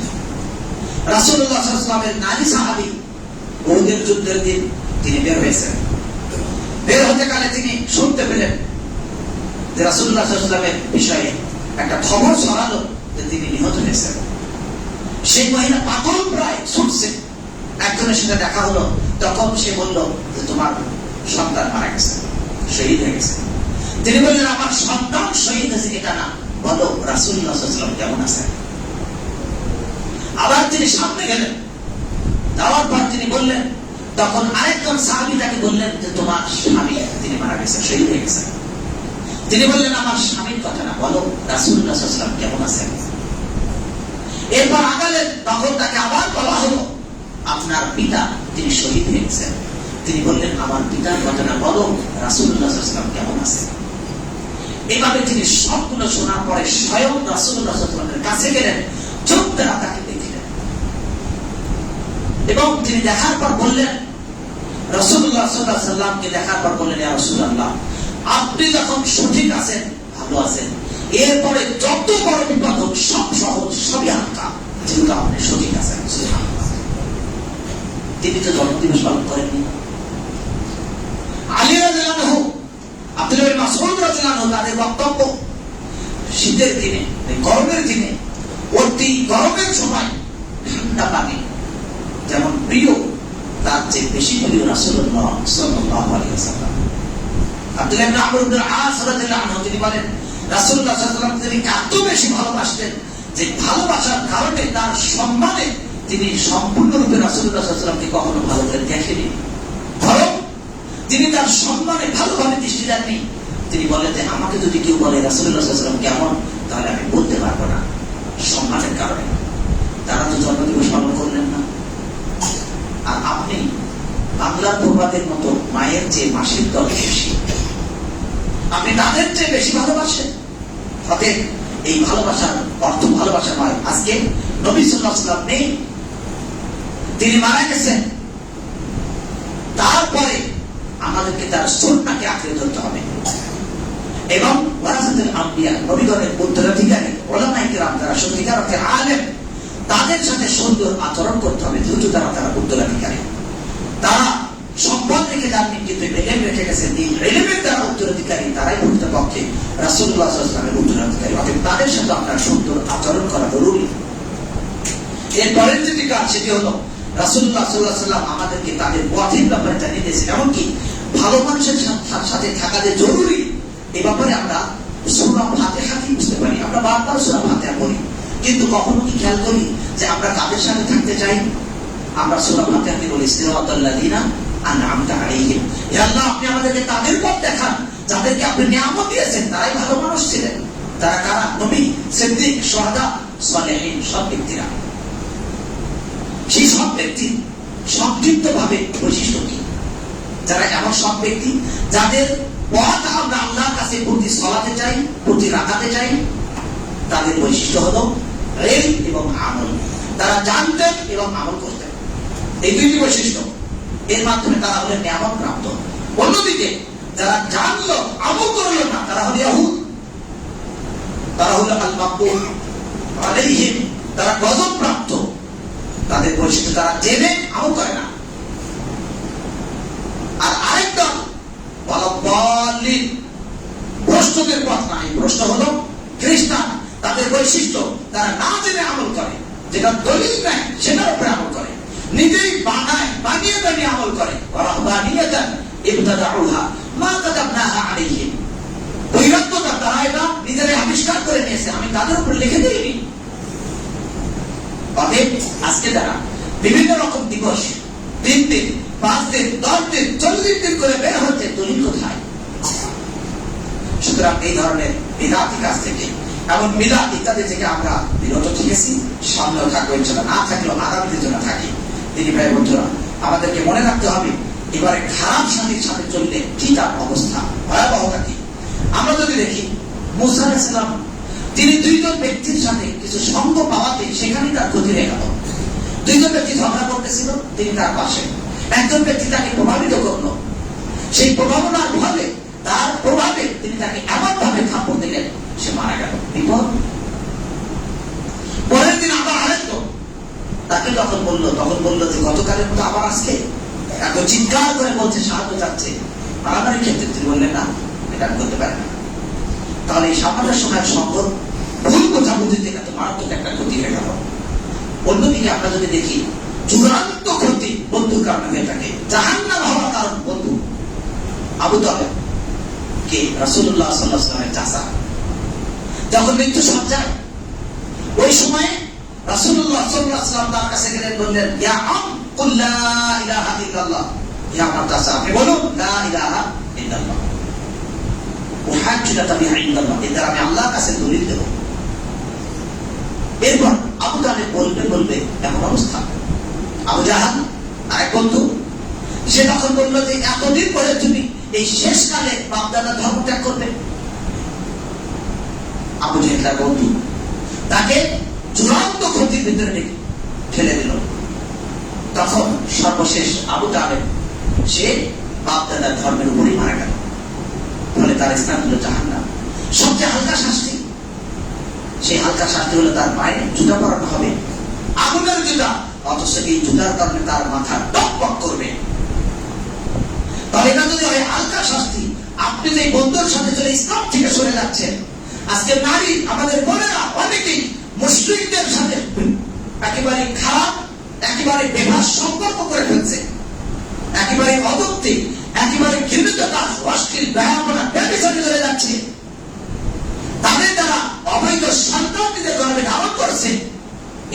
রাসূলুল্লাহ সাল্লাল্লাহু আলাইহি ওয়াসাল্লামের নারী সাহাবী উহুদের যুদ্ধের দিন তিনি বের হয়েছেন। বের হতে কালে তিনি শুনতে পেলেন যে রাসূলুল্লাহ সাল্লাল্লাহু আলাইহি ওয়াসাল্লামের বিষয়ে একটা খবর ছড়ালো যে তিনি নিহত হয়েছেন। সেই মহিলা পাগল প্রায় ছুটছে, একজনের সাথে দেখা হলো, তখন সে বলল যে তোমার সন্তান মারা গেছে, শহীদ হয়ে গেছে। তিনি বললেন আমার সন্তান শহীদ হয়েছে এটা না, বলো রাসূলুল্লাহ সাল্লাল্লাহু আলাইহি ওয়াসাল্লাম কেমন আছেন। আবার তিনি সামনে গেলেন, যাওয়ার পর তিনি বললেন, তখন আরেকজন সাহাবী তাকে বললেন যে তোমার স্বামী তিনি মারা গেছে, শহীদ হয়ে গেছে। তিনি বললেন আমার স্বামীর কথা না, বলো রাসূলুল্লাহ সাল্লাল্লাহু আলাইহি ওয়াসাল্লাম কেমন আছেন। এরপর আগালেন, তখন তাকে আবার বলা হলো আপনার পিতা তিনি শহীদ হয়ে গেছেন। তিনি বললেন আমার পিতার কথা না, বলো রাসূলুল্লাহ সাল্লাল্লাহু আলাইহি ওয়াসাল্লাম কেমন আছেন। এভাবে তিনি সবগুলো শোনার পরে স্বয়ং রাসূলুল্লাহ সাল্লাল্লাহু আলাইহি ওয়াসাল্লামের কাছে গেলেন, চোখ দ্বারা তাকে দেখলেন এবং তিনি দেখার পর বললেন, রাসূলুল্লাহ সাল্লাল্লাহু আলাইহি ওয়াসাল্লামকে দেখার পর বললেন, ইয়া রাসূলুল্লাহ আপনি যখন সঠিক আছেন, ভালো আছেন, এরপরে যত বড় বিপদ হোক সব সহজ, সবই হালকা, যেহেতু আপনি সঠিক আছেন। তিনি তো জন্মদিবস পালন করেননি। আলী রাদিয়াল্লাহু আনহু, আব্দুল্লাহ ইবনে মাসউদ রাদিয়াল্লাহু আনহু, তাদের বক্তব্য শীতের দিনে, গরমের দিনে, অতি গরমের সময় ঠান্ডা পানি যেমন প্রিয়, তার চেয়ে বেশি প্রিয় রাসূলুল্লাহ সাল্লাল্লাহু আলাইহি ওয়াসাল্লাম। আব্দুল্লাহ ইবনে আমর ইবনে আস রাদিয়াল্লাহু আনহু তিনি বলেন, রাসূলুল্লাহ সাল্লাল্লাহু আলাইহি ওয়াসাল্লাম তিনি এত বেশি ভালোবাসতেন যে ভালোবাসার কারণে তার সম্মানে তিনি সম্পূর্ণরূপে রাসূলুল্লাহ সাল্লাল্লাহু আলাইহি ওয়াসাল্লামকে কখনো ভালো করে দেখেনি, বরং তিনি তার সম্মানে ভালোভাবে দৃষ্টি দেননি। তিনি বলেন যে আমাকে যদি কেউ বলে রাসূলুল্লাহ সাল্লাল্লাহু আলাইহি ওয়াসাল্লাম কেমন, তাহলে আমি বলতে পারবো না, সম্মানের কারণে। তারা তো জন্মদিবস পালন করলেন না। আর আপনি বাংলার প্রবাদের মতো মায়ের চেয়ে মাসির দল বেশি, আপনি তাদের চেয়ে বেশি ভালোবাসেন। অতএব এই ভালোবাসার অর্থ ভালোবাসা নয়। আজকে নবী সাল্লাল্লাহু আলাইহি ওয়াসাল্লাম নেই, তিনি মারা গেছেন, তারপরে আমাদেরকে তার সুন্নাহকে আঁকড়ে ধরতে হবে এবং ওয়ারাসাতুল আম্বিয়া, নবীগণের উত্তরাধিকারী উলামায়ে কিরাম যারা সত্যিকার অর্থে আলেম, তাদের সাথে সুন্দর আচরণ করতে হবে, যেহেতু তারা উত্তরাধিকারী। তারা সম্পদ রেখে যাননি, কিন্তু ইলম রেখে গেছেন। এই ইলমের দ্বারা উত্তরাধিকারী তারাই প্রকৃতপক্ষে রাসূলুল্লাহ সাল্লাল্লাহু আলাইহি ওয়াসাল্লামের উত্তরাধিকারী। অতএব তাদের সাথে আপনার সুন্দর আচরণ করা জরুরি। এরপরের যেটি কাজ সেটি হলো রাসূলুল্লাহ সাল্লাল্লাহু আলাইহি ওয়াসাল্লাম আমাদেরকে তাদের পথের ব্যাপারে জানিয়ে দিয়েছেন, এমনকি ভালো মানুষের সাথে থাকা যে জরুরি, এই ব্যাপারে আমরা সূরা ফাতিহা কি বুঝতে পারি। আমরা বারবার সূরা ফাতিহা পড়ি, কিন্তু কখনো কি খেয়াল করি যে আমরা কাদের সাথে থাকতে চাই? আমরা সূরা ফাতিহাতে বলি সিরাতাল লাযিনা আন'আমতা আলাইহিম, হে আল্লাহ আপনি আমাদেরকে তাদের পথ দেখান যাদেরকে আপনি নিয়ামত দিয়েছেন, তারাই ভালো মানুষ ছিলেন। তারা কারা? নবী, সিদ্দিক, শুহাদা, সালেহিন, সব ব্যক্তিরা। সেই সব ব্যক্তি সংক্ষিপ্তভাবে বৈশিষ্ট্য কি? যারা এমন সব ব্যক্তি যাদের পথ আমরা আল্লাহর কাছে প্রতি সলাতে চাই, প্রতি রাখাতে চাই, তাদের বৈশিষ্ট্য হলো ইলম এবং আমল। তারা জানতেন এবং আমল করতেন, এই দুইটি বৈশিষ্ট্য। এর মাধ্যমে তারা হলেন নিয়ামত প্রাপ্ত। অন্যদিকে যারা জানলো আমল করলো না, তারা হলো ইয়াহুদ, তারা হলো আল মাগদুব আলাইহিম, তারা গজব প্রাপ্ত। তাদের বৈশিষ্ট্য তারা জেনে আমল করে না। আর আরেকদল ওয়ালাদ্দাল্লিন, ভ্রষ্টদের পথ নাই, ভ্রষ্ট হলো খ্রিস্টান। তাদের বৈশিষ্ট্য তারা না জেনে আমল করে, যেটা দলিল নাই সেটার উপরে আমল করে, নিজেই বানিয়ে আমল করে। রাহবানিয়াতান ইবতাদাউহা মা কাতাবনাহা আলাইহিম, বৈরাগ্যতা তারা এটা নিজেরাই আবিষ্কার করে নিয়েছে, আমি তাদের উপর লিখে দিইনি। অতএব আজকে তারা বিভিন্ন রকম দিবস, 3 দিন, 5 দিন, 10 দিন, 40 দিন করে বের হচ্ছে, দলিল কোথায়? সুতরাং এই ধরনের বিদআতি কাজ থেকে এবং বিদআত ইত্যাদি থেকে আমরা বিরত থেকেছি, সামনেও থাকবো ইনশাআল্লাহ, না থাকলেও আগামীতে যেন থাকি। তিনি ভাই বন্ধুরা, আমাদেরকে মনে রাখতে হবে এবারে খারাপ সাথীর সাথে চললে কি তার অবস্থা, ভয়াবহতা কি। আমরা যদি দেখি মুসা আলাইহিস সালাম তিনি দুইজন ব্যক্তির সাথে কিছু সঙ্গ পাওয়াতে সেখানেই তার ক্ষতি হয়ে গেল। দুইজন ব্যক্তি ঝগড়া করতেছিল, তিনি তার পাশে, একজন ব্যক্তি তাকে প্রভাবিত করলো, সেই প্রভাবনার ফলে তার প্রভাবে তিনি তাকে এমন ভাবে থাপ্পড় দিলেন সে মারা গেল। বিপদ। পরের দিন আবার আরেকজন তাকে তখন বললো যে গতকালের মতো আবার আজকে এত চিৎকার করে বলছে সাহায্য চাচ্ছে, মারামারি ক্ষেত্রে তিনি বললেন না, এটা আমি করতে পারি না। তাহলে এই সামান্য সময়ের সম্পদ ভুল বোঝাবুঝিতে এত মারাত্মক একটা ক্ষতি হয়ে গেল। অন্যদিকে আমরা যদি দেখি চূড়ান্ত ক্ষতি বন্ধুর কারণে হয়ে থাকে, জাহান্নাম হওয়ার কারণ বন্ধু। আবু তালেব কে রাসূলুল্লাহ সাল্লাল্লাহু আলাইহি ওয়াসাল্লামের চাচা, যখন মৃত্যু সজ্জায় ওই সময়ে রাসূলুল্লাহ সাল্লাল্লাহু আলাইহি ওয়াসাল্লাম তার কাছে গেলেন, বললেন ইয়া আম কুল লা ইলাহা ইল্লাল্লাহ, ইয়া আমার চাচা আপনি বলুন লা ইলাহা ইল্লাল্লাহ উহাজ্জু লাকা বিহা ইনদাল্লাহ, এর দ্বারা আমি আল্লাহর কাছে দলিল দেব। এরপর আবু তালেব বলবে এমন অবস্থা। আবু জাহাল আরেক বন্ধু, সে তখন বললো যে এতদিন পরে তুমি এই শেষকালে বাপদাদা ধর্ম ত্যাগ করবে। আবু জাহেল বন্ধু তাকে চূড়ান্ত ক্ষতির ভিতরে ঠেলে দিল। তখন সর্বশেষ আবু তালেব সে বাপদাদার ধর্মের উপরই মারা গেল। ফলে তার স্থান হলো জাহান্নাম। সবচেয়ে হালকা শাস্তি, সেই হালকা শাস্তি হলো তার পায়ে জুতা পরানো হবে, আগুনের জুতা, অথচ এই জুতার কারণে তার মাথা টকবক করবে। তাহলে এটা যদি হয় হালকা শাস্তি, আপনি যে বন্ধুর সাথে চলে ইসলাম থেকে সরে যাচ্ছেন, আজকে নারী আমাদের বোনেরা অনেকেই মুসলিমদের সাথে একেবারে খারাপ, একেবারে বেভাস সম্পর্ক করে ফেলছে, একেবারে অযৌক্তিক, একেবারে ঘৃণিত কাজ, অশ্লীল ব্যয়াপনা ব্যভিচারে চলে যাচ্ছে। তাদের দ্বারা অবৈধ সন্তান নিজের গর্ভে ধারণ করছে।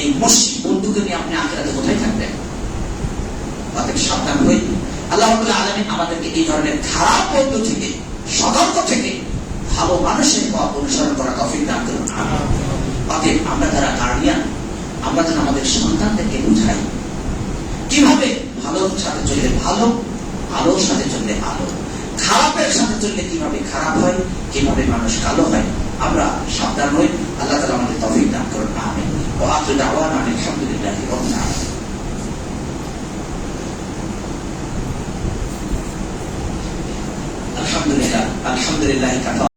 এই মুসলিম বন্ধুকে নিয়ে আপনি আখিরাতে কোথায় থাকবেন? অতএব সাবধান হই। আল্লাহ রাব্বুল আলামিন আমাদেরকে এই ধরনের খারাপ বন্ধু থেকে, সতর্ক থেকে ভালো মানুষের পথ অনুসরণ করা তৌফিক দান করুন। অতএব আমরা যারা গার্ডিয়ান, আমরা যেন আমাদের সন্তানদেরকে বুঝাই কিভাবে ভালোর সাথে চললে ভালো, আলোর সাথে চললে আলো, খারাপের সাথে চললে কিভাবে খারাপ হয়, কিভাবে মানুষ কালো হয়। আমরা সাবধান হই। আল্লাহ তাআলা আমাদের তৌফিক দান করুন। আমিন। ওয়া আখিরু দাওয়ানা আলহামদুলিল্লাহি রাব্বিল আলামিন। আলহামদুলিল্লাহ, আলহামদুলিল্লাহ।